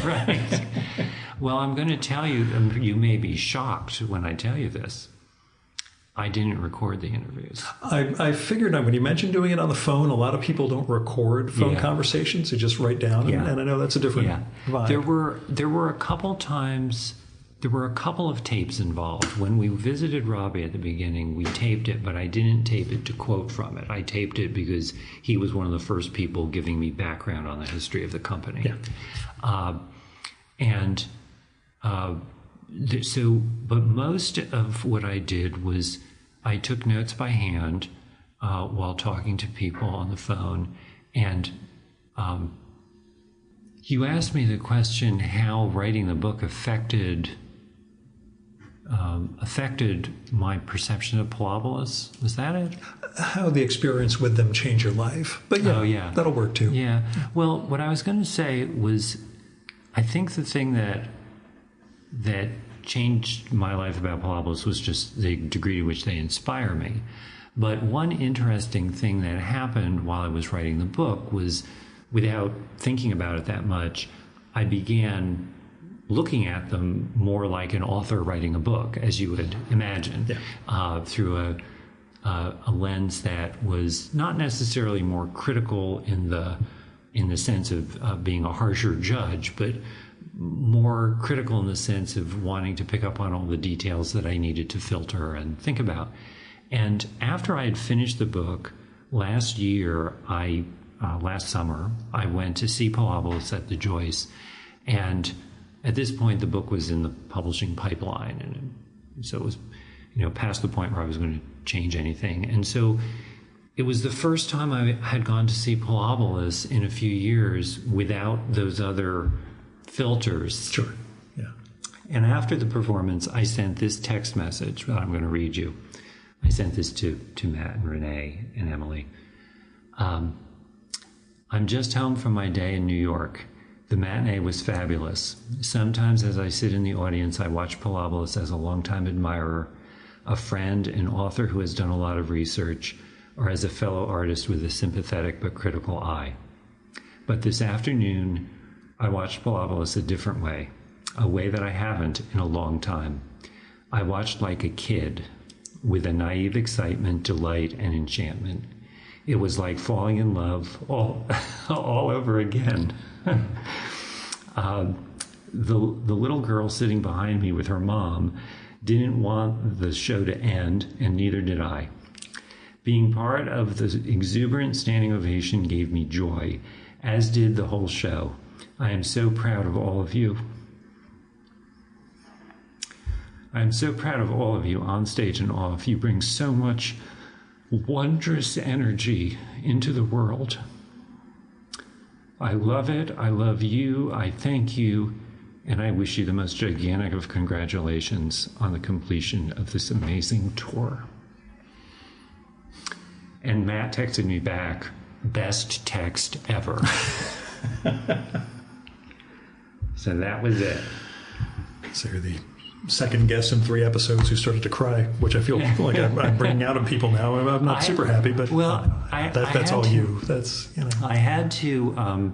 Right. Well, I'm going to tell you, you may be shocked when I tell you this. I didn't record the interviews. I figured when you mentioned doing it on the phone, a lot of people don't record phone conversations. They just write down. And I know that's a different vibe. There were a couple times, there were a couple of tapes involved. When we visited Robbie at the beginning, we taped it, but I didn't tape it to quote from it. I taped it because he was one of the first people giving me background on the history of the company. Yeah. But most of what I did was I took notes by hand while talking to people on the phone. And you asked me the question how writing the book affected my perception of Palabolas. Was that it? How the experience with them changed your life. But that'll work too. Yeah. Well, what I was going to say was, I think the thing that changed my life about Palabolas was just the degree to which they inspire me. But one interesting thing that happened while I was writing the book was, without thinking about it that much, I began looking at them more like an author writing a book, as you would imagine, through a lens that was not necessarily more critical in the sense of being a harsher judge, but more critical in the sense of wanting to pick up on all the details that I needed to filter and think about. And after I had finished the book last summer, I went to see Palabolas at the Joyce. And at this point, the book was in the publishing pipeline. And so it was, past the point where I was going to change anything. And so it was the first time I had gone to see Palabolas in a few years without those other filters. Sure. Yeah. And after the performance, I sent this text message that I'm going to read you. I sent this to Matt and Renee and Emily. I'm just home from my day in New York. The matinee was fabulous. Sometimes as I sit in the audience, I watch Palabolas as a longtime admirer, a friend, an author who has done a lot of research, or as a fellow artist with a sympathetic but critical eye. But this afternoon, I watched Palabolas a different way, a way that I haven't in a long time. I watched like a kid, with a naive excitement, delight, and enchantment. It was like falling in love all over again. The little girl sitting behind me with her mom didn't want the show to end, and neither did I. Being part of the exuberant standing ovation gave me joy, as did the whole show. I am so proud of all of you. I am so proud of all of you on stage and off. You bring so much wondrous energy into the world. I love it. I love you. I thank you. And I wish you the most gigantic of congratulations on the completion of this amazing tour. And Matt texted me back, best text ever. So that was it. So you're the second guest in 3 episodes who started to cry, which I feel like I'm bringing out of people now. I'm not super happy, but that's all you. That's, I had to,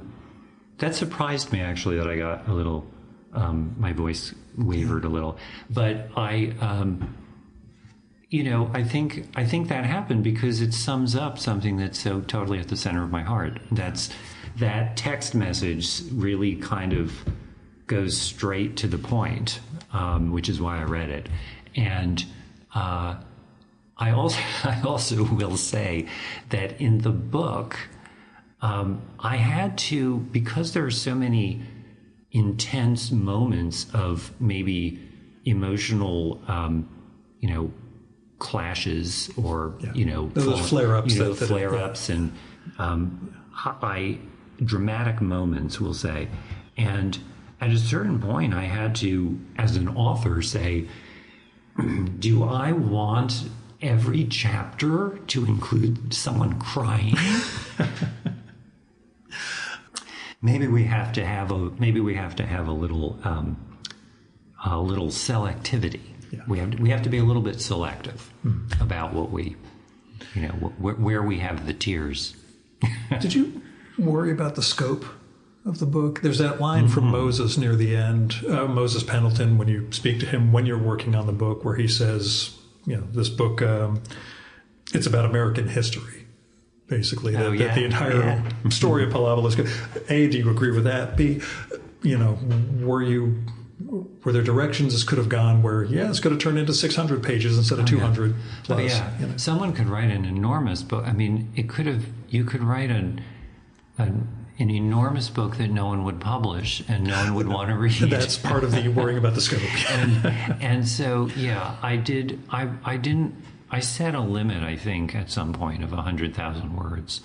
that surprised me actually that I got a little, my voice wavered a little, but I think that happened because it sums up something that's so totally at the center of my heart. That's that text message really kind of goes straight to the point, which is why I read it. And I also will say that in the book, I had to, because there are so many intense moments of maybe emotional, clashes or, those flare-ups, flare-ups and high dramatic moments, we'll say. And at a certain point, I had to, as an author, say, do I want every chapter to include someone crying? Maybe we have to have a little selectivity. Yeah. We have to be a little bit selective about what we, where we have the tears. Did you worry about the scope of the book? There's that line from Moses near the end, Moses Pendleton, when you speak to him when you're working on the book, where he says, this book, it's about American history. Basically, that the entire story of Palabolas. A, do you agree with that? B, were there directions this could have gone where, it's going to turn into 600 pages instead of 200 plus? Someone could write an enormous book. I mean, you could write an enormous book that no one would publish and no one would want to read. That's part of the worrying about the scope. and so, I did. I set a limit, I think, at some point of 100,000 words,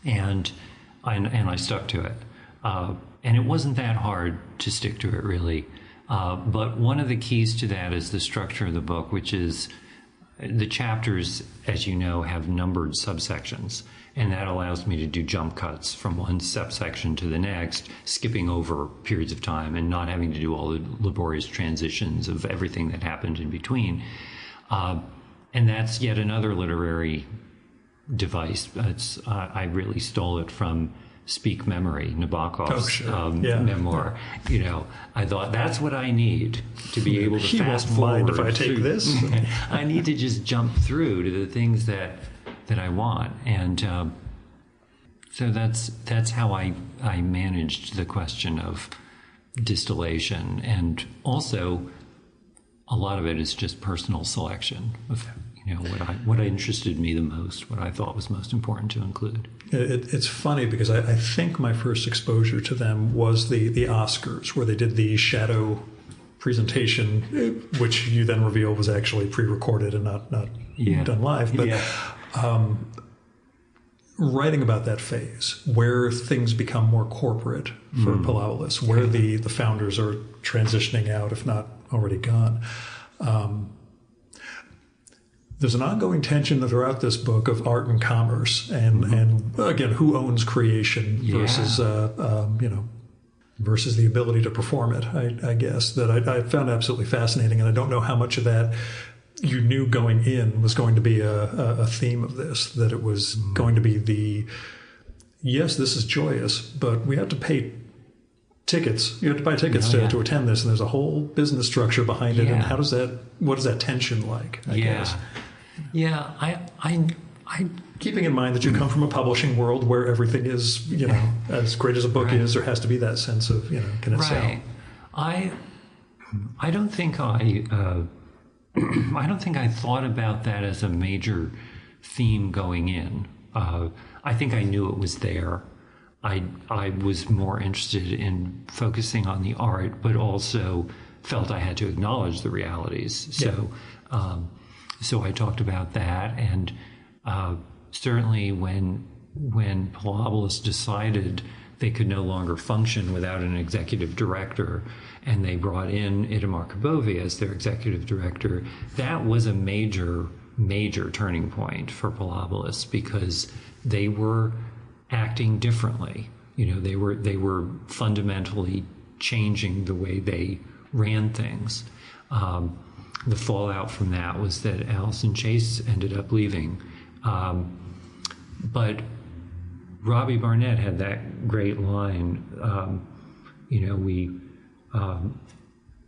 and I stuck to it. And it wasn't that hard to stick to it, really. But one of the keys to that is the structure of the book, which is the chapters, as you know, have numbered subsections. And that allows me to do jump cuts from one subsection to the next, skipping over periods of time and not having to do all the laborious transitions of everything that happened in between. And that's yet another literary device. I really stole it from Speak Memory, Nabokov's memoir. I thought that's what I need to be able to fast forward. If I take this, I need to just jump through to the things that I want, and so that's how I managed the question of distillation, and also a lot of it is just personal selection of what interested me the most, what I thought was most important to include. It's funny because I think my first exposure to them was the Oscars, where they did the shadow presentation, which you then reveal was actually pre-recorded and not done live. But writing about that phase where things become more corporate for Palabolas, where the founders are transitioning out, if not already gone. There's an ongoing tension throughout this book of art and commerce, and again, who owns creation versus versus the ability to perform it. I guess that I found absolutely fascinating, and I don't know how much of that you knew going in was going to be a theme of this. That it was going to be yes, this is joyous, but we have to pay tickets. You have to buy tickets to attend this, and there's a whole business structure behind it. And what is that tension like? I guess. Yeah, I keeping in mind that you come from a publishing world where everything is, as great as a book is, there has to be that sense of, can it sell? I don't think I thought about that as a major theme going in. I think I knew it was there. I was more interested in focusing on the art, but also felt I had to acknowledge the realities. So I talked about that, and certainly when Palabolas decided they could no longer function without an executive director, and they brought in Itamar Kabovi as their executive director, that was a major turning point for Palabolas, because they were acting differently. They were fundamentally changing the way they ran things. The fallout from that was that Allison Chase ended up leaving. But Robbie Barnett had that great line,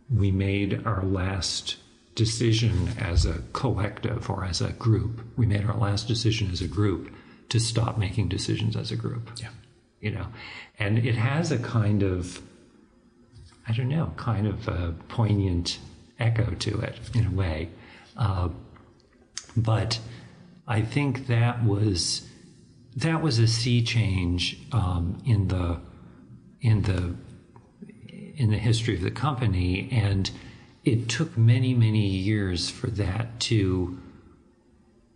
we made our last decision as a collective or as a group. We made our last decision as a group to stop making decisions as a group. Yeah. You know, and it has a kind of, I don't know, kind of a poignant echo to it in a way. But I think that was a sea change in the history of the company, and it took many, many years for that to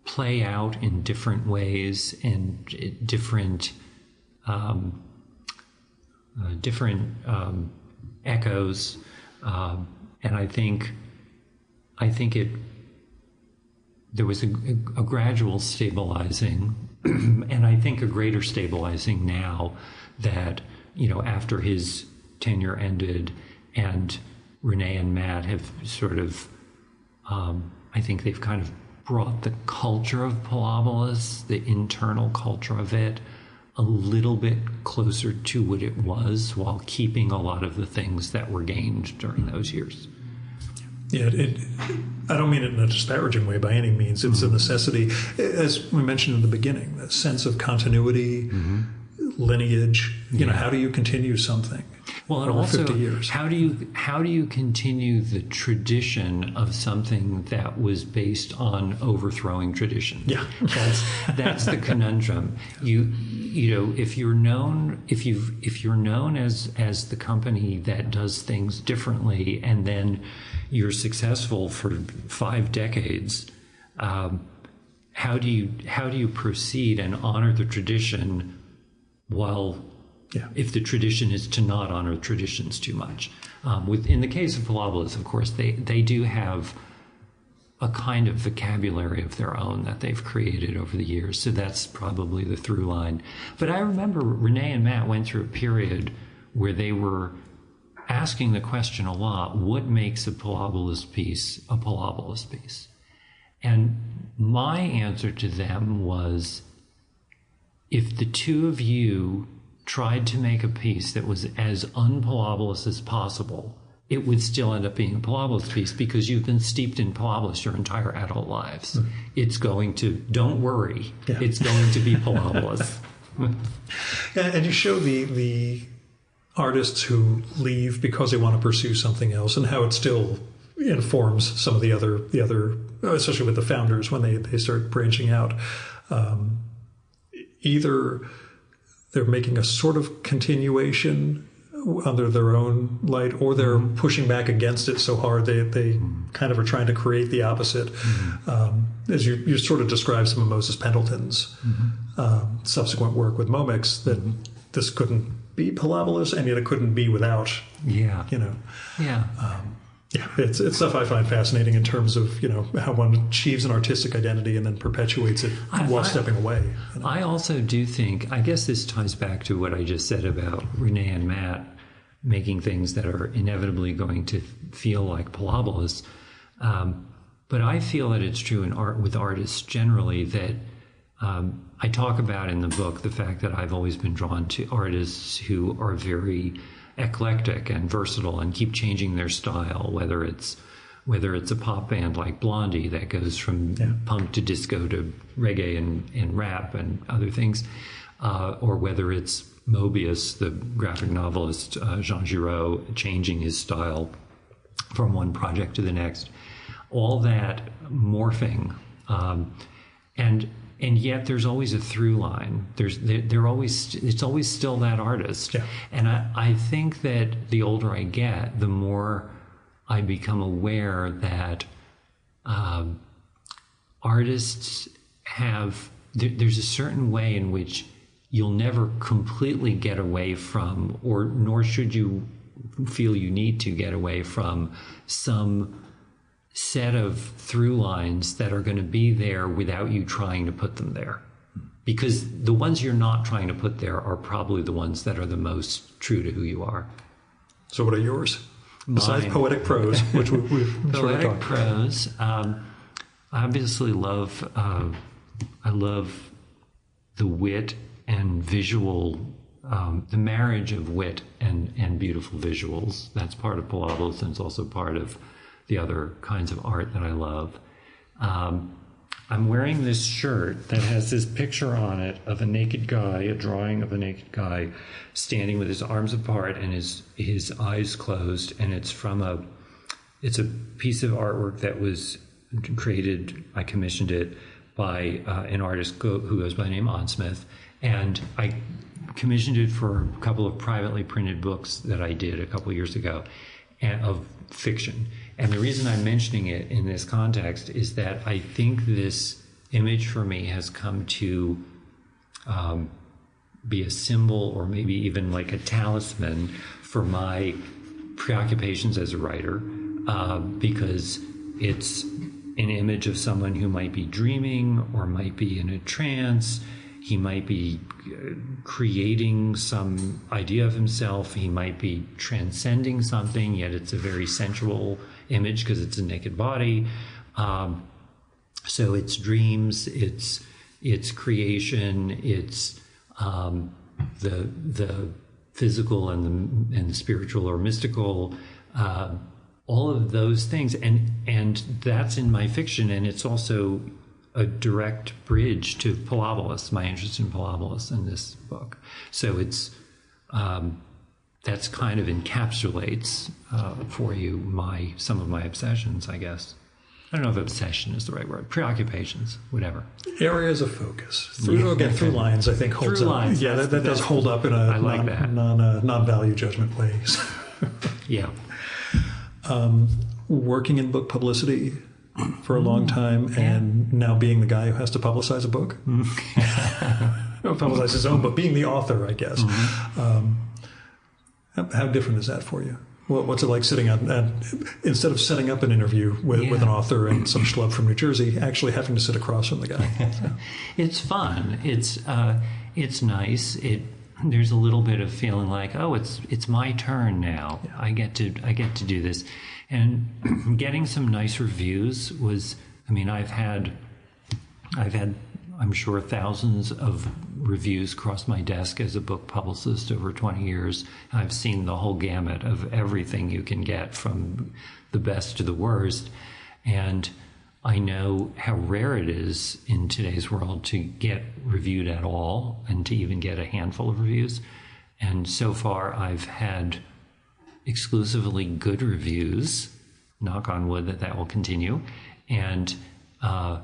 play out in different ways and different echoes, and I think there was a gradual stabilizing, and I think a greater stabilizing now that, you know, after his tenure ended and Renee and Matt have sort of, I think they've kind of brought the culture of Pilobolus, the internal culture of it, a little bit closer to what it was, while keeping a lot of the things that were gained during those years. Yeah, I don't mean it in a disparaging way by any means. It's a necessity, as we mentioned in the beginning, the sense of continuity, lineage. You know, how do you continue something? Well, and over also, 50 years? how do you continue the tradition of something that was based on overthrowing tradition? Yeah, that's the conundrum. You know, if you're known as the company that does things differently, and then you're successful for 5 decades, how do you proceed and honor the tradition while, if the tradition is to not honor traditions too much? In the case of Pilobolus, of course, they do have a kind of vocabulary of their own that they've created over the years. So that's probably the through line. But I remember Renee and Matt went through a period where they were asking the question a lot, what makes a Pilobolus piece a Pilobolus piece? And my answer to them was, if the two of you tried to make a piece that was as un-Pilobolus as possible, it would still end up being a Pilobolus piece, because you've been steeped in Pilobolus your entire adult lives. It's going to, don't worry, it's going to be Pilobolus. And you show the artists who leave because they want to pursue something else, and how it still informs some of the other, especially with the founders when they start branching out. Either they're making a sort of continuation under their own light, or they're pushing back against it so hard they kind of are trying to create the opposite. As you sort of describe some of Moses Pendleton's subsequent work with Momix, that this couldn't be Pilobolus, and yet it couldn't be without. It's stuff I find fascinating in terms of, you know, how one achieves an artistic identity and then perpetuates it while stepping away. You know? I also do think, I guess this ties back to what I just said about Renee and Matt making things that are inevitably going to feel like Pilobolus. But I feel that it's true in art, with artists generally, that I talk about in the book the fact that I've always been drawn to artists who are very eclectic and versatile and keep changing their style, whether it's a pop band like Blondie that goes from punk to disco to reggae and rap and other things, or whether it's Mobius, the graphic novelist, Jean Giraud, changing his style from one project to the next. All that morphing, and yet there's always a through line. It's always still that artist. Yeah. And I think that the older I get, the more I become aware that artists there's a certain way in which you'll never completely get away from, or nor should you feel you need to get away from, some set of through lines that are going to be there without you trying to put them there. Because the ones you're not trying to put there are probably the ones that are the most true to who you are. So what are yours? Besides poetic prose, which we've poetic sort of prose, I obviously love, I love the wit and visual, the marriage of wit and beautiful visuals. That's part of Pilobolus, and it's also part of the other kinds of art that I love. I'm wearing this shirt that has this picture on it of a naked guy, a drawing of a naked guy standing with his arms apart and his eyes closed, and it's a piece of artwork that was created, I commissioned it by an artist who goes by the name Onsmith, and I commissioned it for a couple of privately printed books that I did a couple of years ago of fiction. And the reason I'm mentioning it in this context is that I think this image for me has come to be a symbol, or maybe even like a talisman for my preoccupations as a writer, because it's an image of someone who might be dreaming or might be in a trance. He might be creating some idea of himself. He might be transcending something, yet it's a very sensual image because it's a naked body. So it's dreams, it's creation, it's the physical and the spiritual or mystical, all of those things. And that's in my fiction, and it's also a direct bridge to Palabolas, my interest in Palabolas in this book. So it's that's kind of encapsulates for you some of my obsessions, I guess. I don't know if obsession is the right word. Preoccupations, whatever. Areas of focus. Through lines, I think, holds through up. Lines, yeah, that does hold up in a non-value judgment ways. Yeah. Working in book publicity for a long time, and now being the guy who has to publicize a book. Publicize his own, but being the author, I guess. How different is that for you? What's it like sitting instead of setting up an interview with an author and some schlub from New Jersey, actually having to sit across from the guy? So. It's fun. It's nice. There's a little bit of feeling like, oh, it's my turn now. Yeah. I get to do this. And getting some nice reviews was, I mean, I've had, I'm sure, thousands of reviews cross my desk as a book publicist over 20 years. I've seen the whole gamut of everything you can get, from the best to the worst. And I know how rare it is in today's world to get reviewed at all, and to even get a handful of reviews. And so far, I've had exclusively good reviews, knock on wood that will continue, and a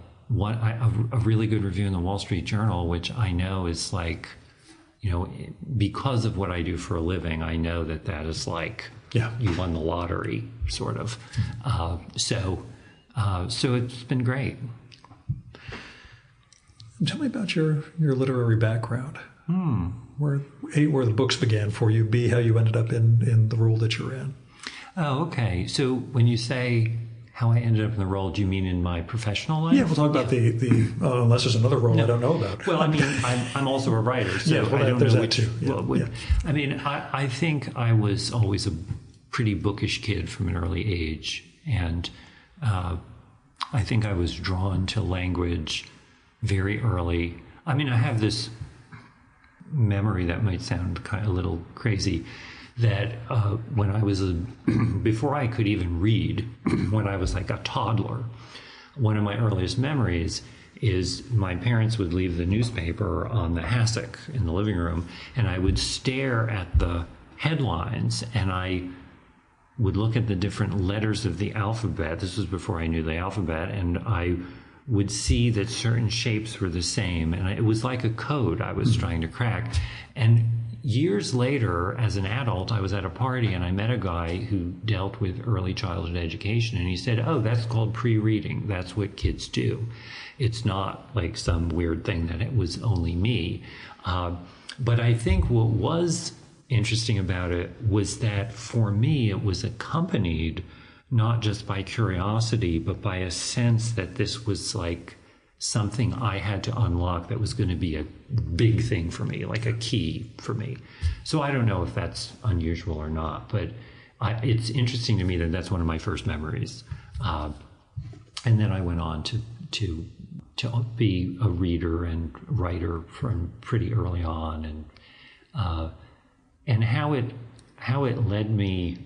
really good review in the Wall Street Journal, which I know is like, because of what I do for a living, I know that is like, you won the lottery, sort of. So it's been great. Tell me about your literary background. Where the books began for you, B, how you ended up in the role that you're in. Oh, okay. So when you say how I ended up in the role, do you mean in my professional life? Yeah, we'll talk about the unless there's another role I don't know about. Well, I mean, I'm also a writer, so I don't know which. Too. I mean, I think I was always a pretty bookish kid from an early age, and I think I was drawn to language very early. I mean, I have this memory that might sound kind of a little crazy, that when I was before I could even read, when I was like a toddler, one of my earliest memories is my parents would leave the newspaper on the hassock in the living room, and I would stare at the headlines, and I would look at the different letters of the alphabet. This was before I knew the alphabet, and I would see that certain shapes were the same, and it was like a code I was trying to crack. And years later, as an adult, I was at a party and I met a guy who dealt with early childhood education, and he said, oh, that's called pre-reading. That's what kids do. It's not like some weird thing that it was only me. But I think what was interesting about it was that for me, it was accompanied not just by curiosity, but by a sense that this was like something I had to unlock that was going to be a big thing for me, like a key for me. So I don't know if that's unusual or not, but it's interesting to me that that's one of my first memories. And then I went on to be a reader and writer from pretty early on, and how it led me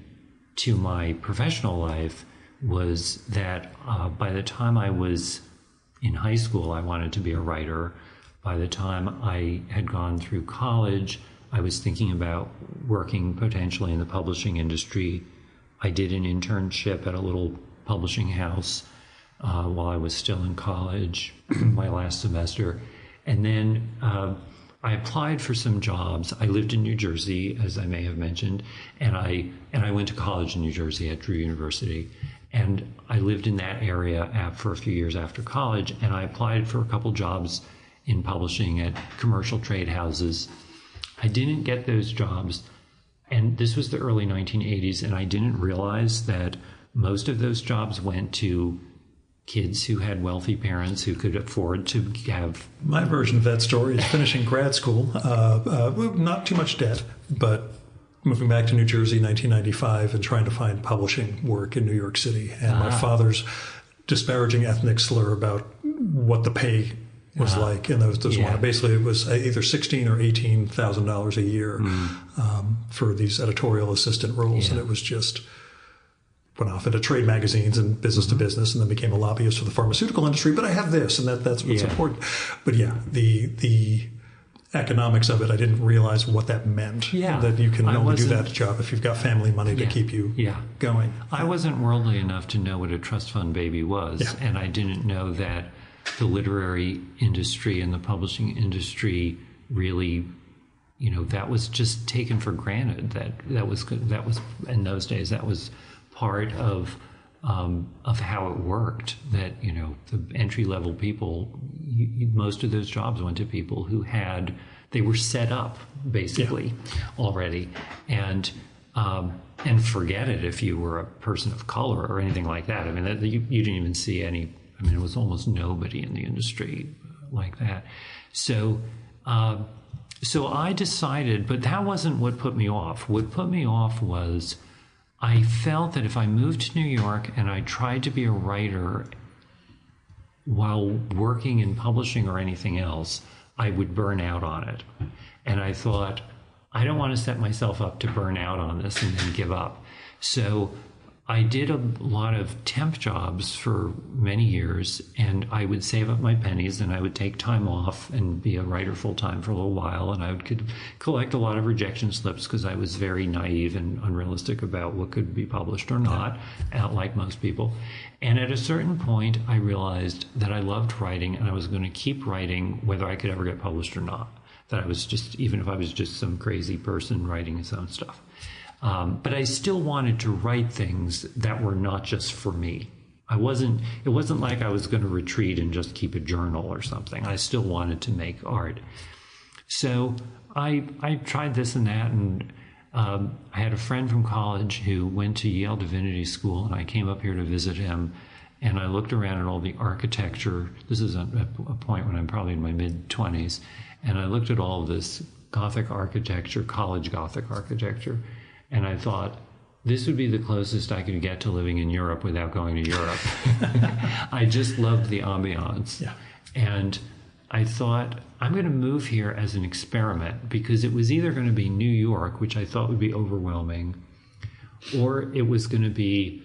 to my professional life was that by the time I was in high school I wanted to be a writer. By the time I had gone through college, I was thinking about working potentially in the publishing industry. I did an internship at a little publishing house while I was still in college, my last semester. And then I applied for some jobs. I lived in New Jersey, as I may have mentioned, and I went to college in New Jersey at Drew University. And I lived in that area for a few years after college, and I applied for a couple jobs in publishing at commercial trade houses. I didn't get those jobs, and this was the early 1980s, and I didn't realize that most of those jobs went to kids who had wealthy parents who could afford to have... My version of that story is finishing grad school, not too much debt, but moving back to New Jersey in 1995 and trying to find publishing work in New York City. And my father's disparaging ethnic slur about what the pay was like in those basically it was either $16,000 or $18,000 a year for these editorial assistant roles, and it was just went off into trade magazines and business to business, and then became a lobbyist for the pharmaceutical industry. But I have this, and that's what's important. But the economics of it, I didn't realize what that meant. That you can only do that job if you've got family money to keep you going. I wasn't worldly enough to know what a trust fund baby was, and I didn't know that the literary industry and the publishing industry really, that was just taken for granted. That was in those days, that was part of how it worked. That the entry level people, most of those jobs went to people who they were set up basically already, and forget it if you were a person of color or anything like that. I mean, you didn't even see any. I mean, it was almost nobody in the industry like that. So I decided, but that wasn't what put me off. What put me off was I felt that if I moved to New York and I tried to be a writer while working in publishing or anything else, I would burn out on it. And I thought, I don't want to set myself up to burn out on this and then give up. So I did a lot of temp jobs for many years, and I would save up my pennies and I would take time off and be a writer full time for a little while. And I would collect a lot of rejection slips because I was very naive and unrealistic about what could be published or not, like most people. And at a certain point, I realized that I loved writing and I was going to keep writing whether I could ever get published or not. That I was just, even if I was just some crazy person writing his own stuff. But I still wanted to write things that were not just for me. It wasn't like I was going to retreat and just keep a journal or something. I still wanted to make art. So I tried this and that, and I had a friend from college who went to Yale Divinity School, and I came up here to visit him, and I looked around at all the architecture. This is a point when I'm probably in my mid-20s, and I looked at all of this Gothic architecture, college Gothic architecture, and I thought, this would be the closest I could get to living in Europe without going to Europe. I just loved the ambiance. Yeah. And I thought, I'm going to move here as an experiment, because it was either going to be New York, which I thought would be overwhelming, or it was going to be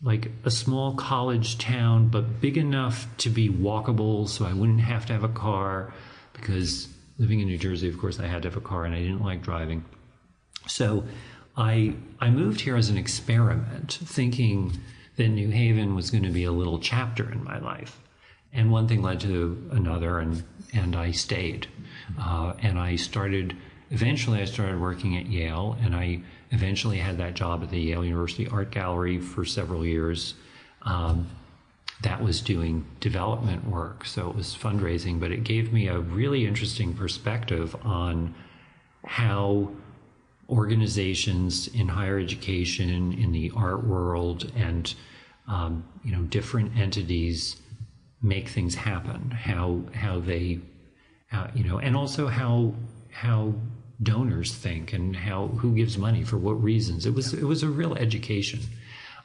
like a small college town, but big enough to be walkable so I wouldn't have to have a car, because living in New Jersey, of course, I had to have a car and I didn't like driving. So I moved here as an experiment, thinking that New Haven was going to be a little chapter in my life. And one thing led to another, and I stayed. And eventually I started working at Yale, and I eventually had that job at the Yale University Art Gallery for several years. That was doing development work, so it was fundraising, but it gave me a really interesting perspective on how organizations in higher education, in the art world, and different entities make things happen. How they, and also how donors think, and who gives money for what reasons. It was a real education.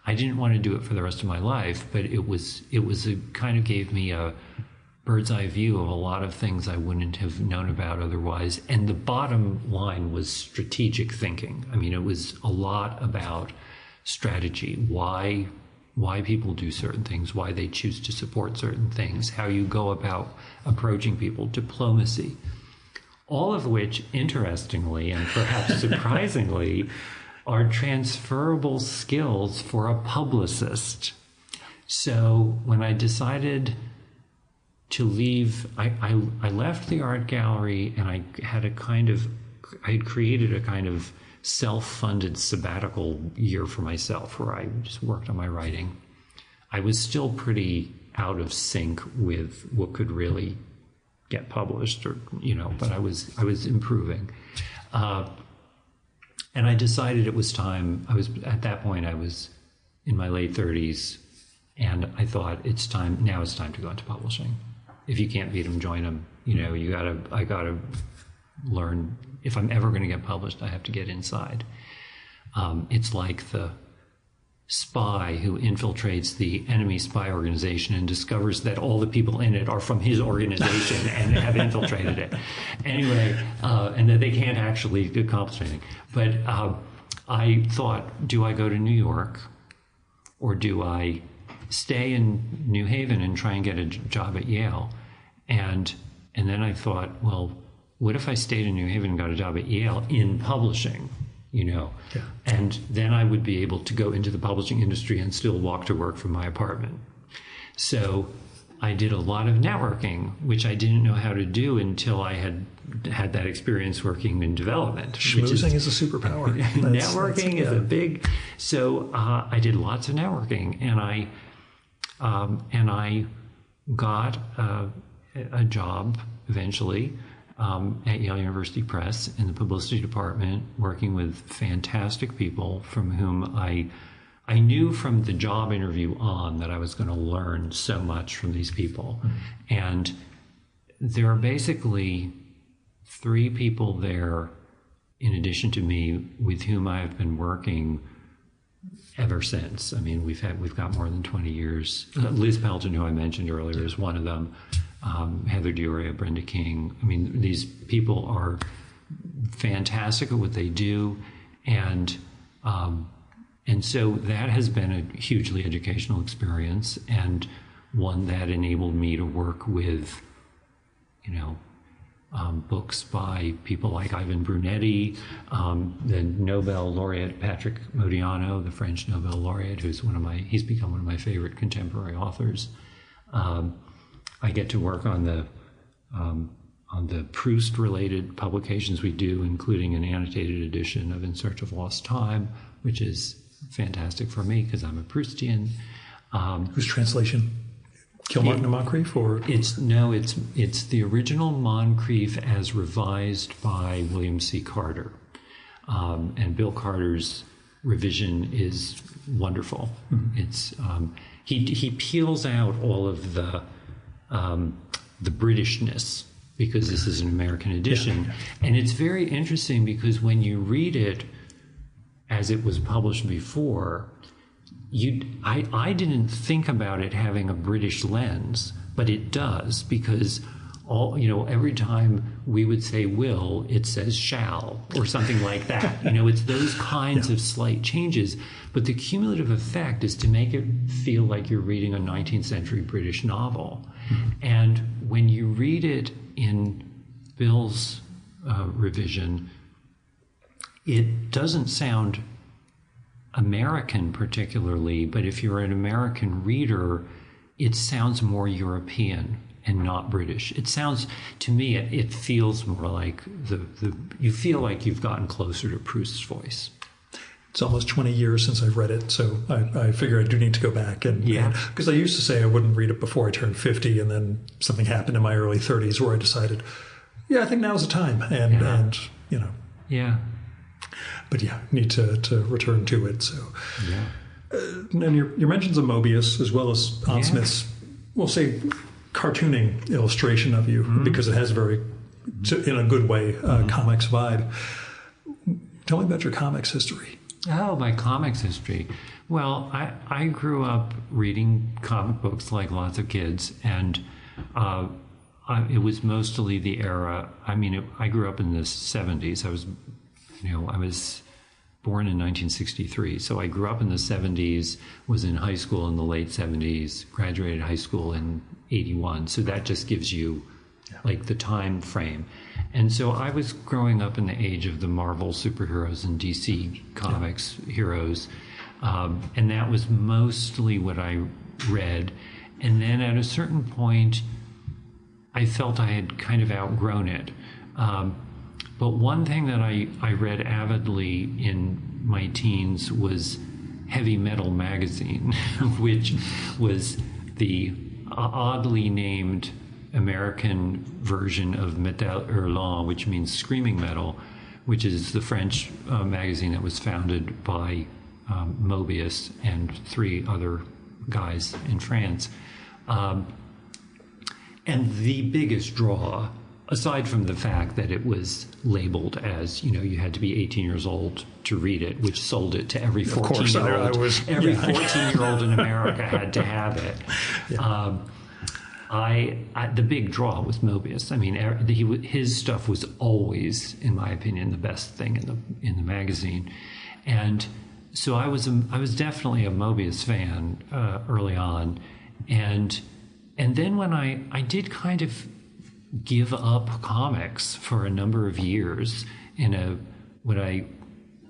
I didn't want to do it for the rest of my life, but it kind of gave me a bird's eye view of a lot of things I wouldn't have known about otherwise. And the bottom line was strategic thinking. I mean, it was a lot about strategy. Why why people do certain things, why they choose to support certain things, how you go about approaching people, diplomacy, all of which, interestingly and perhaps surprisingly, are transferable skills for a publicist. So when I decided to leave, I left the art gallery, and I had created a kind of self-funded sabbatical year for myself where I just worked on my writing. I was still pretty out of sync with what could really get published, or but I was improving. And I decided it was time. At that point I was in my late 30s, and I thought now it's time to go into publishing. If you can't beat them, join them. I gotta learn. If I'm ever going to get published, I have to get inside. It's like the spy who infiltrates the enemy spy organization and discovers that all the people in it are from his organization and have infiltrated it. Anyway, and that they can't actually accomplish anything. But I thought, do I go to New York, or do I stay in New Haven and try and get a job at Yale? And then I thought, well, what if I stayed in New Haven and got a job at Yale in publishing, Yeah. And then I would be able to go into the publishing industry and still walk to work from my apartment. So I did a lot of networking, which I didn't know how to do until I had that experience working in development. Schmoozing is a superpower. Networking is a big... So I did lots of networking, and I got a job eventually at Yale University Press in the publicity department, working with fantastic people from whom I knew from the job interview on that I was going to learn so much from these people. Mm-hmm. And there are basically 3 people there, in addition to me, with whom I've been working ever since. I mean, we've got more than 20 years. Liz Pelton, who I mentioned earlier, is one of them. Heather Duria, Brenda King. I mean, these people are fantastic at what they do, and so that has been a hugely educational experience, and one that enabled me to work with, books by people like Ivan Brunetti, the Nobel laureate Patrick Modiano, the French Nobel laureate, he's become one of my favorite contemporary authors. I get to work on the Proust-related publications we do, including an annotated edition of In Search of Lost Time, which is fantastic for me because I'm a Proustian. Whose translation? Kilmartin and Moncrief, or it's the original Moncrief as revised by William C. Carter, and Bill Carter's revision is wonderful. Mm-hmm. It's he peels out all of the Britishness, because this is an American edition. Yeah. And it's very interesting because when you read it as it was published before, I didn't think about it having a British lens, but it does, because every time we would say will, it says shall, or something like that. It's those kinds of slight changes, but the cumulative effect is to make it feel like you're reading a 19th century British novel. Mm-hmm. And when you read it in Bill's revision, it doesn't sound American particularly, but if you're an American reader, it sounds more European and not British. It sounds, to me, it feels more like you feel like you've gotten closer to Proust's voice. It's almost 20 years since I've read it, so I figure I do need to go back. Because I used to say I wouldn't read it before I turned 50, and then something happened in my early 30s where I decided, I think now's the time. And Yeah. But need to return to it. So, and your mentions of Mobius, as well as Ann Smith's, we'll say, cartooning illustration of you, because it has in a good way, comics vibe. Tell me about your comics history. Oh, my comics history. Well, I grew up reading comic books like lots of kids, and it was mostly the era. I mean, I grew up in the 70s. I was born in 1963. So I grew up in the 70s, was in high school in the late 70s, graduated high school in 81. So that just gives you like the time frame. And so I was growing up in the age of the Marvel superheroes and DC Comics heroes. And that was mostly what I read. And then at a certain point, I felt I had kind of outgrown it. But one thing that I read avidly in my teens was Heavy Metal Magazine, which was the oddly named American version of Metal Hurlant, which means screaming metal, which is the French magazine that was founded by Mobius and 3 other guys in France. And the biggest draw, aside from the fact that it was labeled as, you had to be 18 years old to read it, which sold it to every 14-year-old. Every 14-year-old in America had to have it. Yeah. The big draw was Mobius. I mean, his stuff was always, in my opinion, the best thing in the magazine. And so I was definitely a Mobius fan early on. And then when I did kind of give up comics for a number of years in what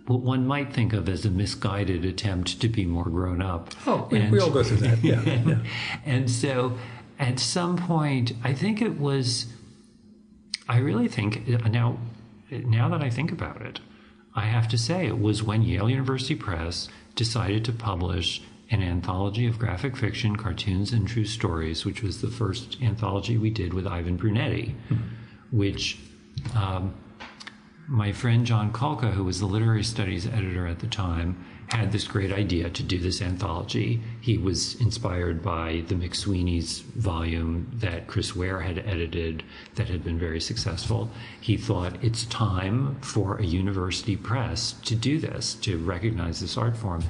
one might think of as a misguided attempt to be more grown up. Oh, we all go through that. Yeah. And so at some point, I really think now that I think about it, I have to say it was when Yale University Press decided to publish an anthology of graphic fiction, cartoons, and true stories, which was the first anthology we did with Ivan Brunetti, which my friend John Kulka, who was the literary studies editor at the time, had this great idea to do this anthology. He was inspired by the McSweeney's volume that Chris Ware had edited that had been very successful. He thought it's time for a university press to do this, to recognize this art form.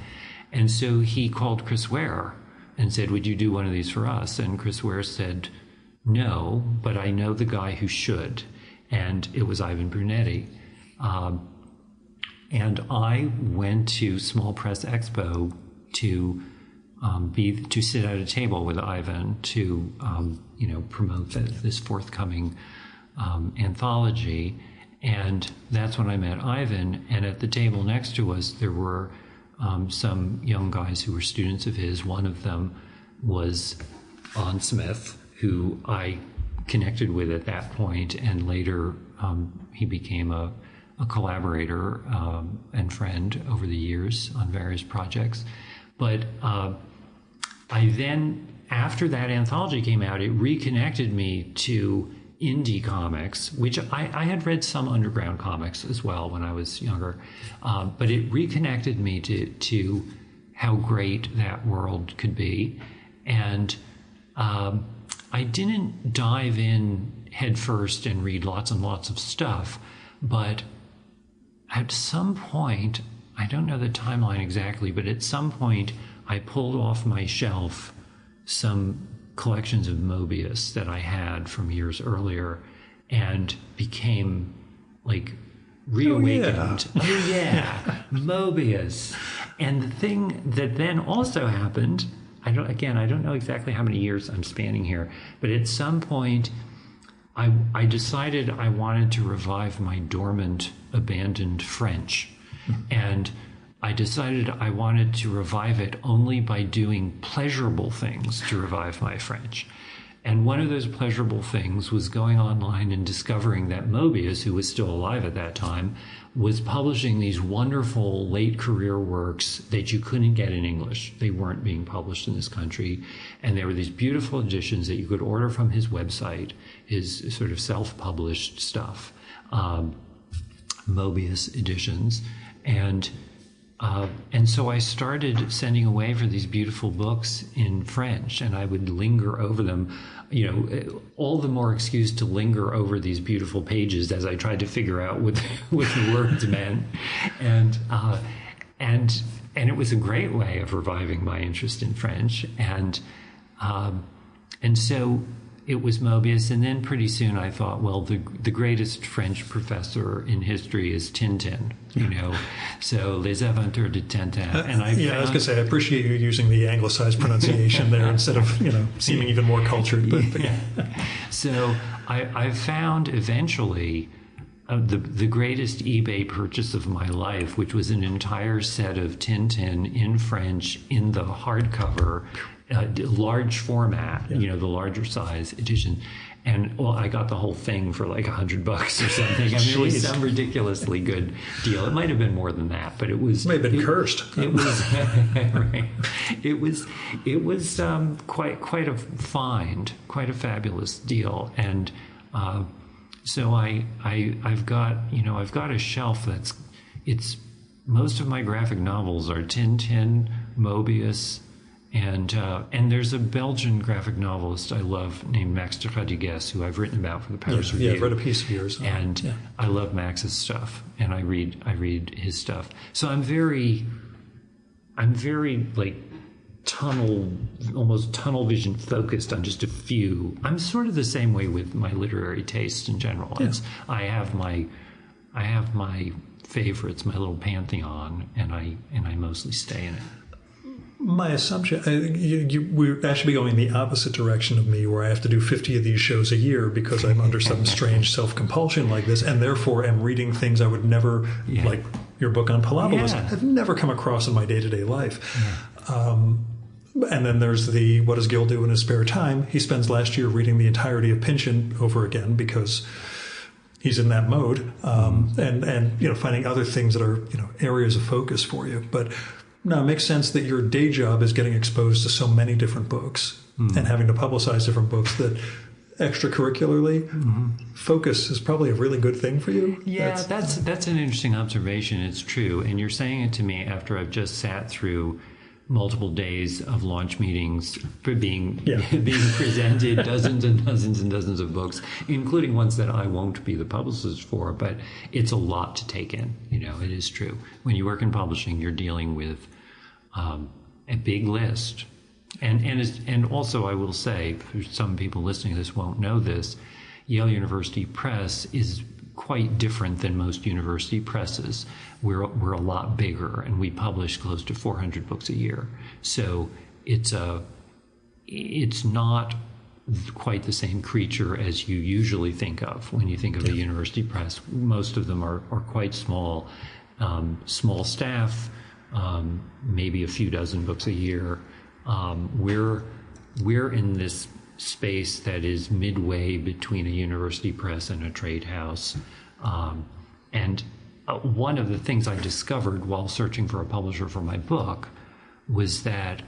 And so he called Chris Ware and said, would you do one of these for us? And Chris Ware said, no, but I know the guy who should. And it was Ivan Brunetti. And I went to Small Press Expo to sit at a table with Ivan to promote this forthcoming anthology. And that's when I met Ivan. And at the table next to us, there were some young guys who were students of his. One of them was On Smith, who I connected with at that point, and later he became a collaborator and friend over the years on various projects. But I then, after that anthology came out, it reconnected me to indie comics, which I had read some underground comics as well when I was younger, but it reconnected me to how great that world could be. And I didn't dive in headfirst and read lots and lots of stuff, but at some point, I don't know the timeline exactly, but at some point I pulled off my shelf some collections of Mobius that I had from years earlier and became like reawakened. Oh yeah, Mobius. And the thing that then also happened, I don't know exactly how many years I'm spanning here, but at some point I decided I wanted to revive my dormant, abandoned French. And I decided I wanted to revive it only by doing pleasurable things to revive my French. And one of those pleasurable things was going online and discovering that Mobius, who was still alive at that time, was publishing these wonderful late career works that you couldn't get in English. They weren't being published in this country. And there were these beautiful editions that you could order from his website, his sort of self-published stuff, Mobius editions. And so I started sending away for these beautiful books in French, and I would linger over them, all the more excuse to linger over these beautiful pages as I tried to figure out what the words meant. And it was a great way of reviving my interest in French. And so it was Mobius, and then pretty soon I thought, well, the greatest French professor in history is Tintin, you know, so Les Aventures de Tintin. And I was going to say, I appreciate you using the anglicized pronunciation there instead of, you know, seeming even more cultured. But yeah. So I found eventually the greatest eBay purchase of my life, which was an entire set of Tintin in French in the hardcover, large format, you know, the larger size edition. And well, I got the whole thing for like $100 or something. I mean, it was some ridiculously good deal. It might have been more than that, but it was. May have been cursed. It was right. It was quite a find, quite a fabulous deal. And so I've got a shelf it's most of my graphic novels are Tintin, Mobius. And there's a Belgian graphic novelist I love named Max de Radigues, who I've written about for the Paris Review. Yeah, I've read a piece of yours. And I love Max's stuff, and I read his stuff. So I'm very like almost tunnel vision focused on just a few. I'm sort of the same way with my literary tastes in general. Yeah. I have my favorites, my little pantheon, and I mostly stay in it. My assumption, we're actually going the opposite direction of me, where I have to do 50 of these shows a year because I'm under some strange self-compulsion like this, and therefore am reading things I would never, like your book on Palabulus, I've never come across in my day-to-day life. Yeah. And then there's what does Gil do in his spare time? He spends last year reading the entirety of Pynchon over again because he's in that mode, and you know, finding other things that are, you know, areas of focus for you. But no, it makes sense that your day job is getting exposed to so many different books and having to publicize different books that extracurricularly focus is probably a really good thing for you. Yeah, that's an interesting observation. It's true. And you're saying it to me after I've just sat through multiple days of launch meetings being presented dozens and dozens and dozens of books, including ones that I won't be the publicist for, but it's a lot to take in. You know, it is true. When you work in publishing, you're dealing with a big list. And also, I will say, for some people listening to this won't know this, Yale University Press is quite different than most university presses. We're a lot bigger, and we publish close to 400 books a year. So it's not quite the same creature as you usually think of when you think of a university press. Most of them are quite small, small staff, maybe a few dozen books a year. We're in this space that is midway between a university press and a trade house. And one of the things I discovered while searching for a publisher for my book was that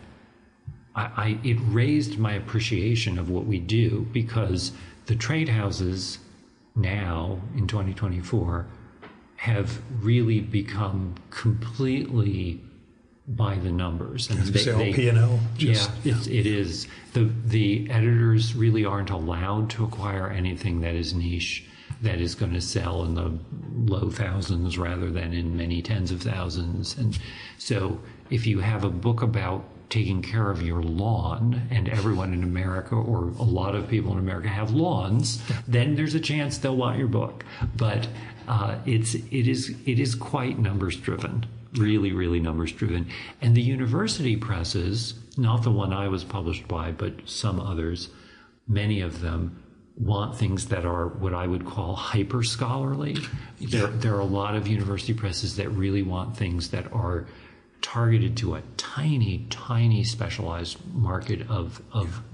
it raised my appreciation of what we do, because the trade houses now in 2024 have really become completely by the numbers, and they P&L. It is. The editors really aren't allowed to acquire anything that is niche, that is going to sell in the low thousands rather than in many tens of thousands. And so if you have a book about taking care of your lawn, and everyone in America, or a lot of people in America, have lawns, then there's a chance they'll want your book. But it is quite numbers driven. Really, really numbers driven. And the university presses, not the one I was published by, but some others, many of them want things that are what I would call hyper scholarly. There are a lot of university presses that really want things that are targeted to a tiny, tiny specialized market of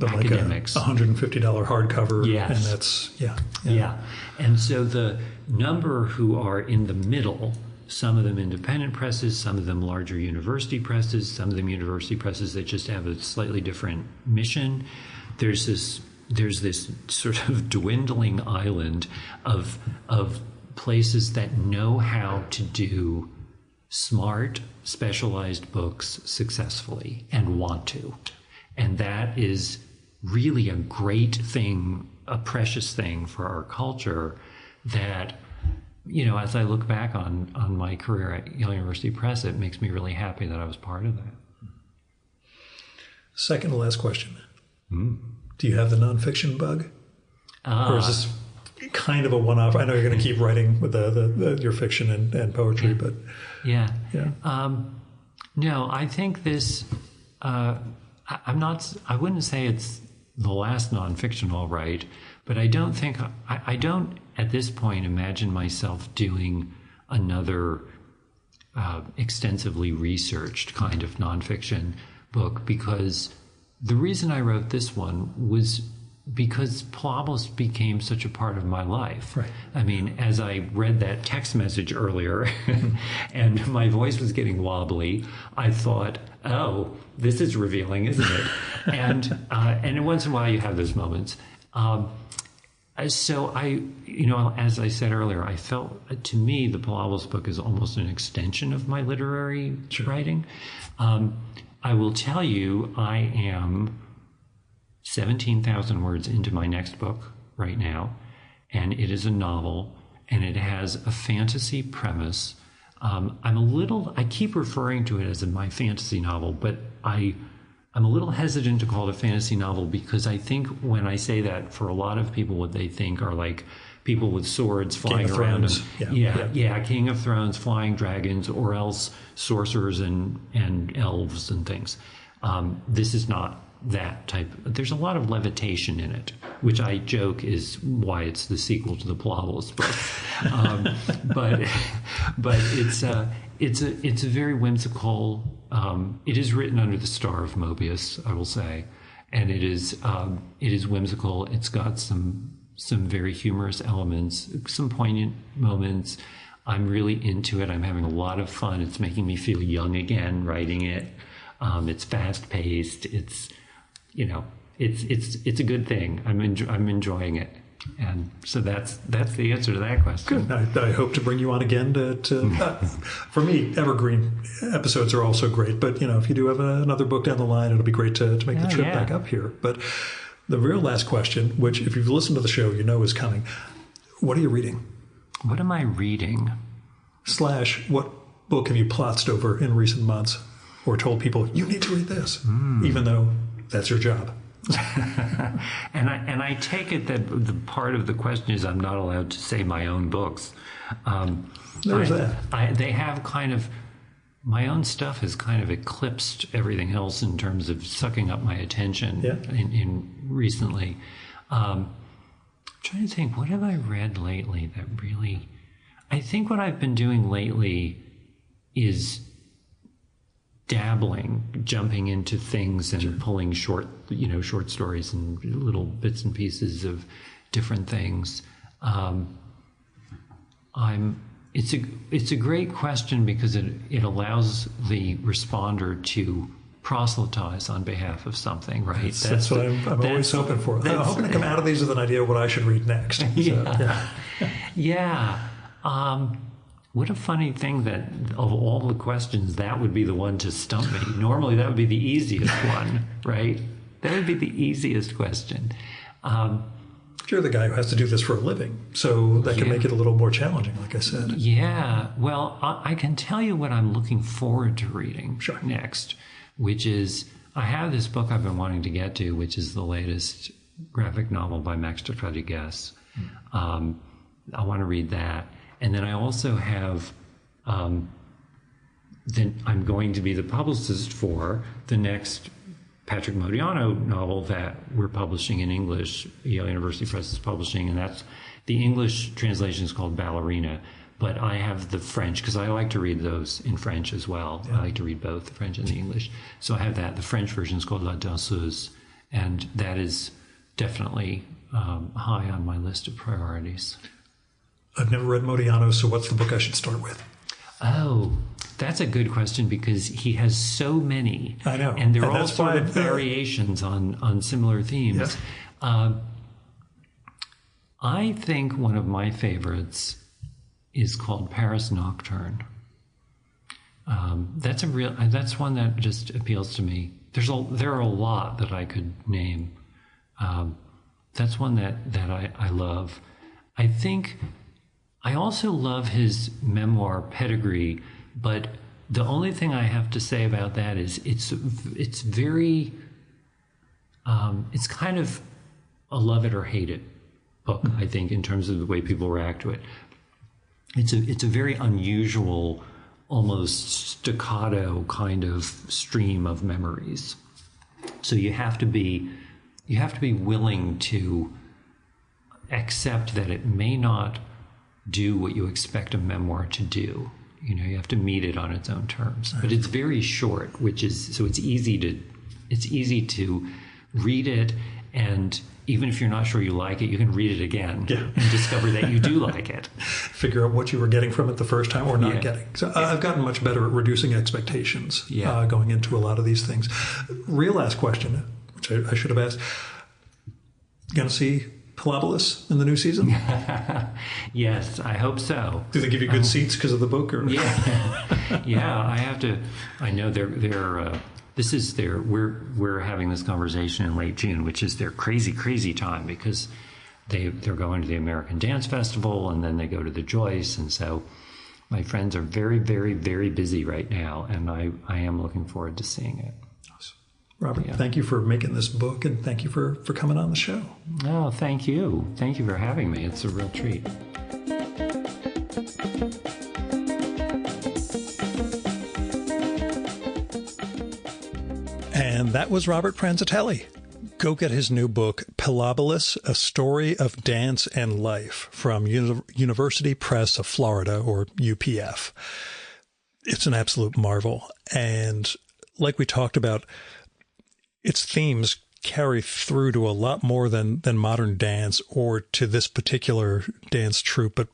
academics. Like a $150 hardcover. Yes. And that's, yeah. And so the number who are in the middle, some of them independent presses, some of them larger university presses, some of them university presses that just have a slightly different mission. There's this sort of dwindling island of places that know how to do smart, specialized books successfully and want to. And that is really a great thing, a precious thing for our culture that, you know, as I look back on my career at Yale University Press, it makes me really happy that I was part of that. Second to last question. Do you have the nonfiction bug? Or is this kind of a one-off? I know you're going to keep writing with your fiction and poetry, but... Yeah. Yeah. No, I think this... I wouldn't say it's the last nonfiction I'll write, but I don't think... I don't, at this point, imagine myself doing another extensively researched kind of nonfiction book, because the reason I wrote this one was because Plautus became such a part of my life. Right. I mean, as I read that text message earlier and my voice was getting wobbly, I thought, oh, this is revealing, isn't it? And once in a while you have those moments. So I, as I said earlier, I felt, to me, the Plautus book is almost an extension of my literary writing. I will tell you, I am 17,000 words into my next book right now, and it is a novel, and it has a fantasy premise. I keep referring to it as my fantasy novel, but I'm a little hesitant to call it a fantasy novel, because I think when I say that, for a lot of people, what they think are like people with swords flying around. King of Thrones, flying dragons, or else sorcerers and elves and things. This is not that type. There's a lot of levitation in it, which I joke is why it's the sequel to the Plautus book. But it's a very whimsical. It is written under the star of Mobius, I will say, and it is whimsical. It's got some very humorous elements, some poignant moments. I'm really into it. I'm having a lot of fun. It's making me feel young again writing it. It's fast paced. It's a good thing. I'm enjoying it. And so that's the answer to that question. Good. I hope to bring you on again for me, evergreen episodes are also great. But, if you do have another book down the line, it'll be great to make the trip back up here. But the real last question, which if you've listened to the show, is coming. What are you reading? What am I reading? / what book have you plotzed over in recent months or told people, you need to read this, even though that's your job? and I take it that the part of the question is I'm not allowed to say my own books. There's that. They have kind of, my own stuff has kind of eclipsed everything else in terms of sucking up my attention in recently. I'm trying to think, what have I read lately that really... I think what I've been doing lately is dabbling, jumping into things and pulling short stories and little bits and pieces of different things. It's a great question because it allows the responder to proselytize on behalf of something, right? That's what I'm always hoping for. I'm hoping to come out of these with an idea of what I should read next. What a funny thing that of all the questions, that would be the one to stump me. Normally, that would be the easiest one, right? That would be the easiest question. You're the guy who has to do this for a living, so that can make it a little more challenging, like I said. Yeah. Well, I can tell you what I'm looking forward to reading next, which is, I have this book I've been wanting to get to, which is the latest graphic novel by Max de Freitas. I want to read that. And then I also have, then I'm going to be the publicist for the next Patrick Modiano novel that we're publishing in English. Yale University Press is publishing, and that's the English translation is called Ballerina. But I have the French, because I like to read those in French as well. I like to read both the French and the English. So I have that. The French version is called La Danseuse, and that is definitely high on my list of priorities. I've never read Modiano, so what's the book I should start with? Oh, that's a good question, because he has so many. I know. And they're all sort of variations on similar themes. Yeah. I think one of my favorites is called Paris Nocturne. That's one that just appeals to me. There are a lot that I could name. That's one that I love. I think I also love his memoir Pedigree, but the only thing I have to say about that is it's very it's kind of a love it or hate it book, I think, in terms of the way people react to it. It's a very unusual, almost staccato kind of stream of memories. So you have to be willing to accept that it may not do what you expect a memoir to do. You have to meet it on its own terms. But it's very short, so it's easy to read it, and even if you're not sure you like it, you can read it again and discover that you do like it. Figure out what you were getting from it the first time or not getting. So I've gotten much better at reducing expectations going into a lot of these things. Real last question, which I should have asked. Going to see Pilobolus in the new season? Yes, I hope so. Do they give you good seats because of the book? Or? Yeah, I have to. I know we're having this conversation in late June, which is their crazy time, because they're going to the American Dance Festival and then they go to the Joyce, and so my friends are very, very, very busy right now, and I am looking forward to seeing it. Robert, thank you for making this book, and thank you for coming on the show. Oh, thank you. Thank you for having me. It's a real treat. And that was Robert Pranzatelli. Go get his new book, Pilobolus, A Story of Dance and Life, from University Press of Florida, or UPF. It's an absolute marvel. And like we talked about, its themes carry through to a lot more than modern dance or to this particular dance troupe, but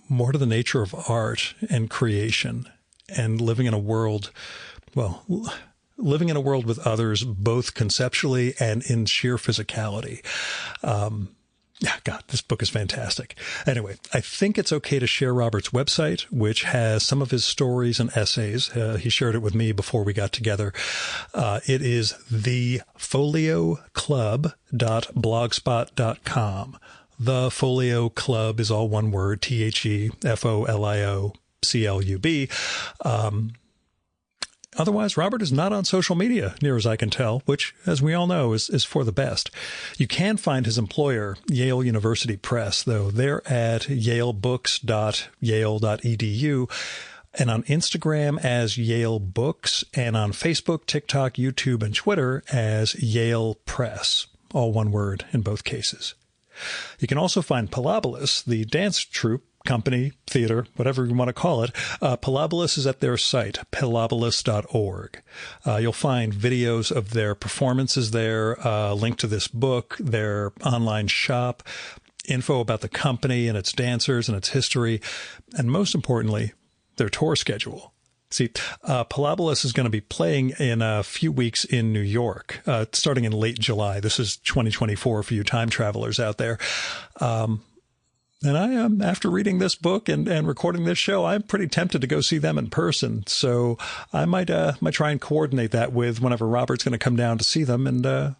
more to the nature of art and creation and living in a world with others, both conceptually and in sheer physicality. God, this book is fantastic. Anyway, I think it's okay to share Robert's website, which has some of his stories and essays. He shared it with me before we got together. It is thefolioclub.blogspot.com. The Folio Club is all one word, TheFolioclub. Otherwise, Robert is not on social media, near as I can tell, which, as we all know, is for the best. You can find his employer, Yale University Press, though. They're at yalebooks.yale.edu, and on Instagram as Yale Books, and on Facebook, TikTok, YouTube, and Twitter as Yale Press, all one word in both cases. You can also find Pilobolus, the dance troupe, company, theater, whatever you want to call it. Pilobolus is at their site, pilobolus.org. You'll find videos of their performances there, a link to this book, their online shop, info about the company and its dancers and its history, and most importantly, their tour schedule. See, Pilobolus is going to be playing in a few weeks in New York, starting in late July. This is 2024 for you time travelers out there. And I am, after reading this book and recording this show, I'm pretty tempted to go see them in person. So I might try and coordinate that with whenever Robert's going to come down to see them, and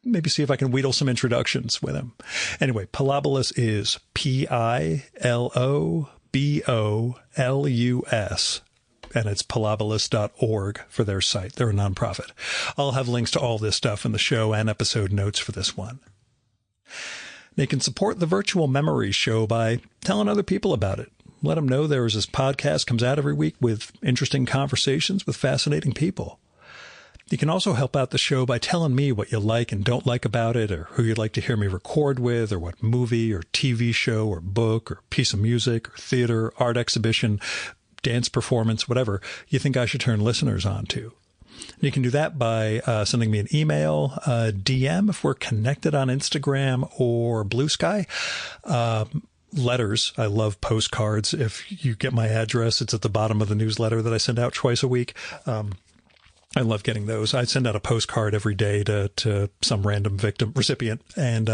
maybe see if I can wheedle some introductions with him. Anyway, Pilobolus is Pilobolus, and it's pilobolus.org for their site. They're a nonprofit. I'll have links to all this stuff in the show and episode notes for this one. They can support the Virtual Memories Show by telling other people about it. Let them know this podcast comes out every week with interesting conversations with fascinating people. You can also help out the show by telling me what you like and don't like about it, or who you'd like to hear me record with, or what movie or TV show or book or piece of music or theater, art exhibition, dance performance, whatever you think I should turn listeners on to. You can do that by sending me an email, DM if we're connected on Instagram or Blue Sky. Letters. I love postcards. If you get my address, it's at the bottom of the newsletter that I send out twice a week. I love getting those. I send out a postcard every day to some random recipient. And,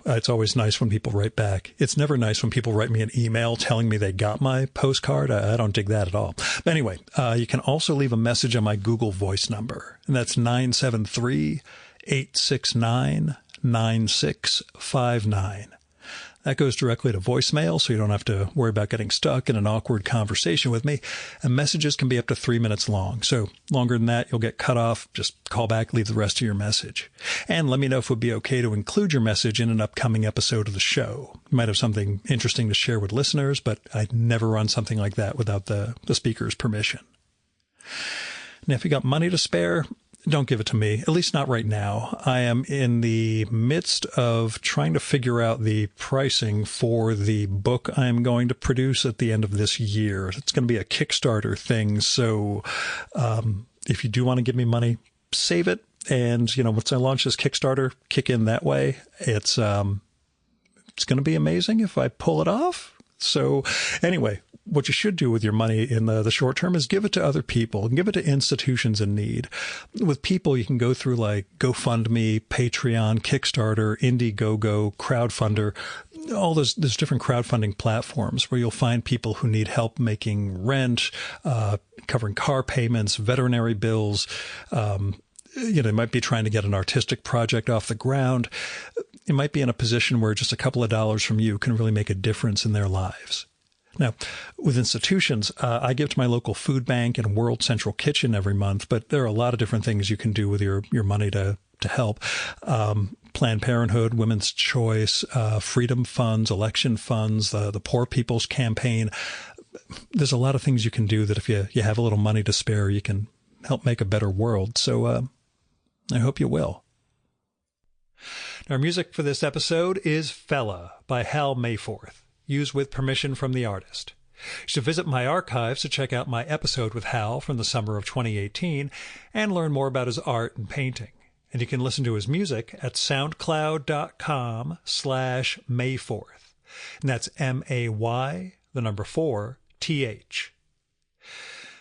it's always nice when people write back. It's never nice when people write me an email telling me they got my postcard. I don't dig that at all. But anyway, you can also leave a message on my Google Voice number, and that's 973-869-9659. That goes directly to voicemail, so you don't have to worry about getting stuck in an awkward conversation with me. And messages can be up to 3 minutes long. So longer than that, you'll get cut off. Just call back, leave the rest of your message. And let me know if it would be okay to include your message in an upcoming episode of the show. You might have something interesting to share with listeners, but I'd never run something like that without the speaker's permission. Now, if you got money to spare, don't give it to me, at least not right now. I am in the midst of trying to figure out the pricing for the book I'm going to produce at the end of this year. It's going to be a Kickstarter thing. So if you do want to give me money, save it. And, once I launch this Kickstarter, kick in that way. It's going to be amazing if I pull it off. So anyway, what you should do with your money in the short term is give it to other people and give it to institutions in need. With people, you can go through like GoFundMe, Patreon, Kickstarter, Indiegogo, Crowdfunder, all those different crowdfunding platforms where you'll find people who need help making rent, covering car payments, veterinary bills. They might be trying to get an artistic project off the ground. You might be in a position where just a couple of dollars from you can really make a difference in their lives. Now, with institutions, I give to my local food bank and World Central Kitchen every month, but there are a lot of different things you can do with your money to help. Planned Parenthood, Women's Choice, Freedom Funds, election funds, the Poor People's Campaign. There's a lot of things you can do that if you have a little money to spare, you can help make a better world. So I hope you will. Our music for this episode is Fella by Hal Mayforth, used with permission from the artist. You should visit my archives to check out my episode with Hal from the summer of 2018 and learn more about his art and painting. And you can listen to his music at soundcloud.com/Mayforth. And that's MAY4TH.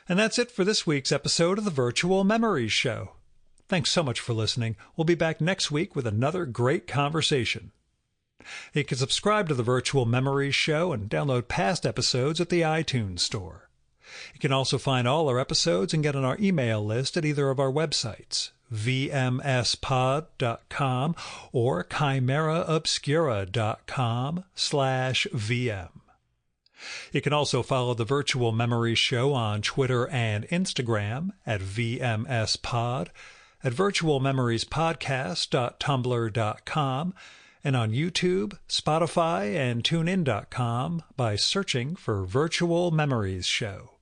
And that's it for this week's episode of the Virtual Memories Show. Thanks so much for listening. We'll be back next week with another great conversation. You can subscribe to the Virtual Memories Show and download past episodes at the iTunes Store. You can also find all our episodes and get on our email list at either of our websites, vmspod.com or chimeraobscura.com/VM. You can also follow the Virtual Memories Show on Twitter and Instagram at VMSPod, at virtualmemoriespodcast.tumblr.com, and on YouTube, Spotify, and TuneIn.com by searching for Virtual Memories Show.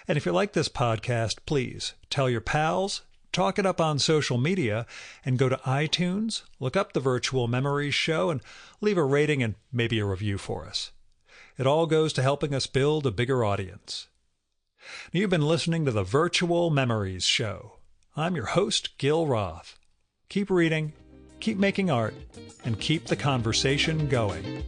And if you like this podcast, please tell your pals, talk it up on social media, and go to iTunes, look up the Virtual Memories Show, and leave a rating and maybe a review for us. It all goes to helping us build a bigger audience. You've been listening to the Virtual Memories Show. I'm your host, Gil Roth. Keep reading, keep making art, and keep the conversation going.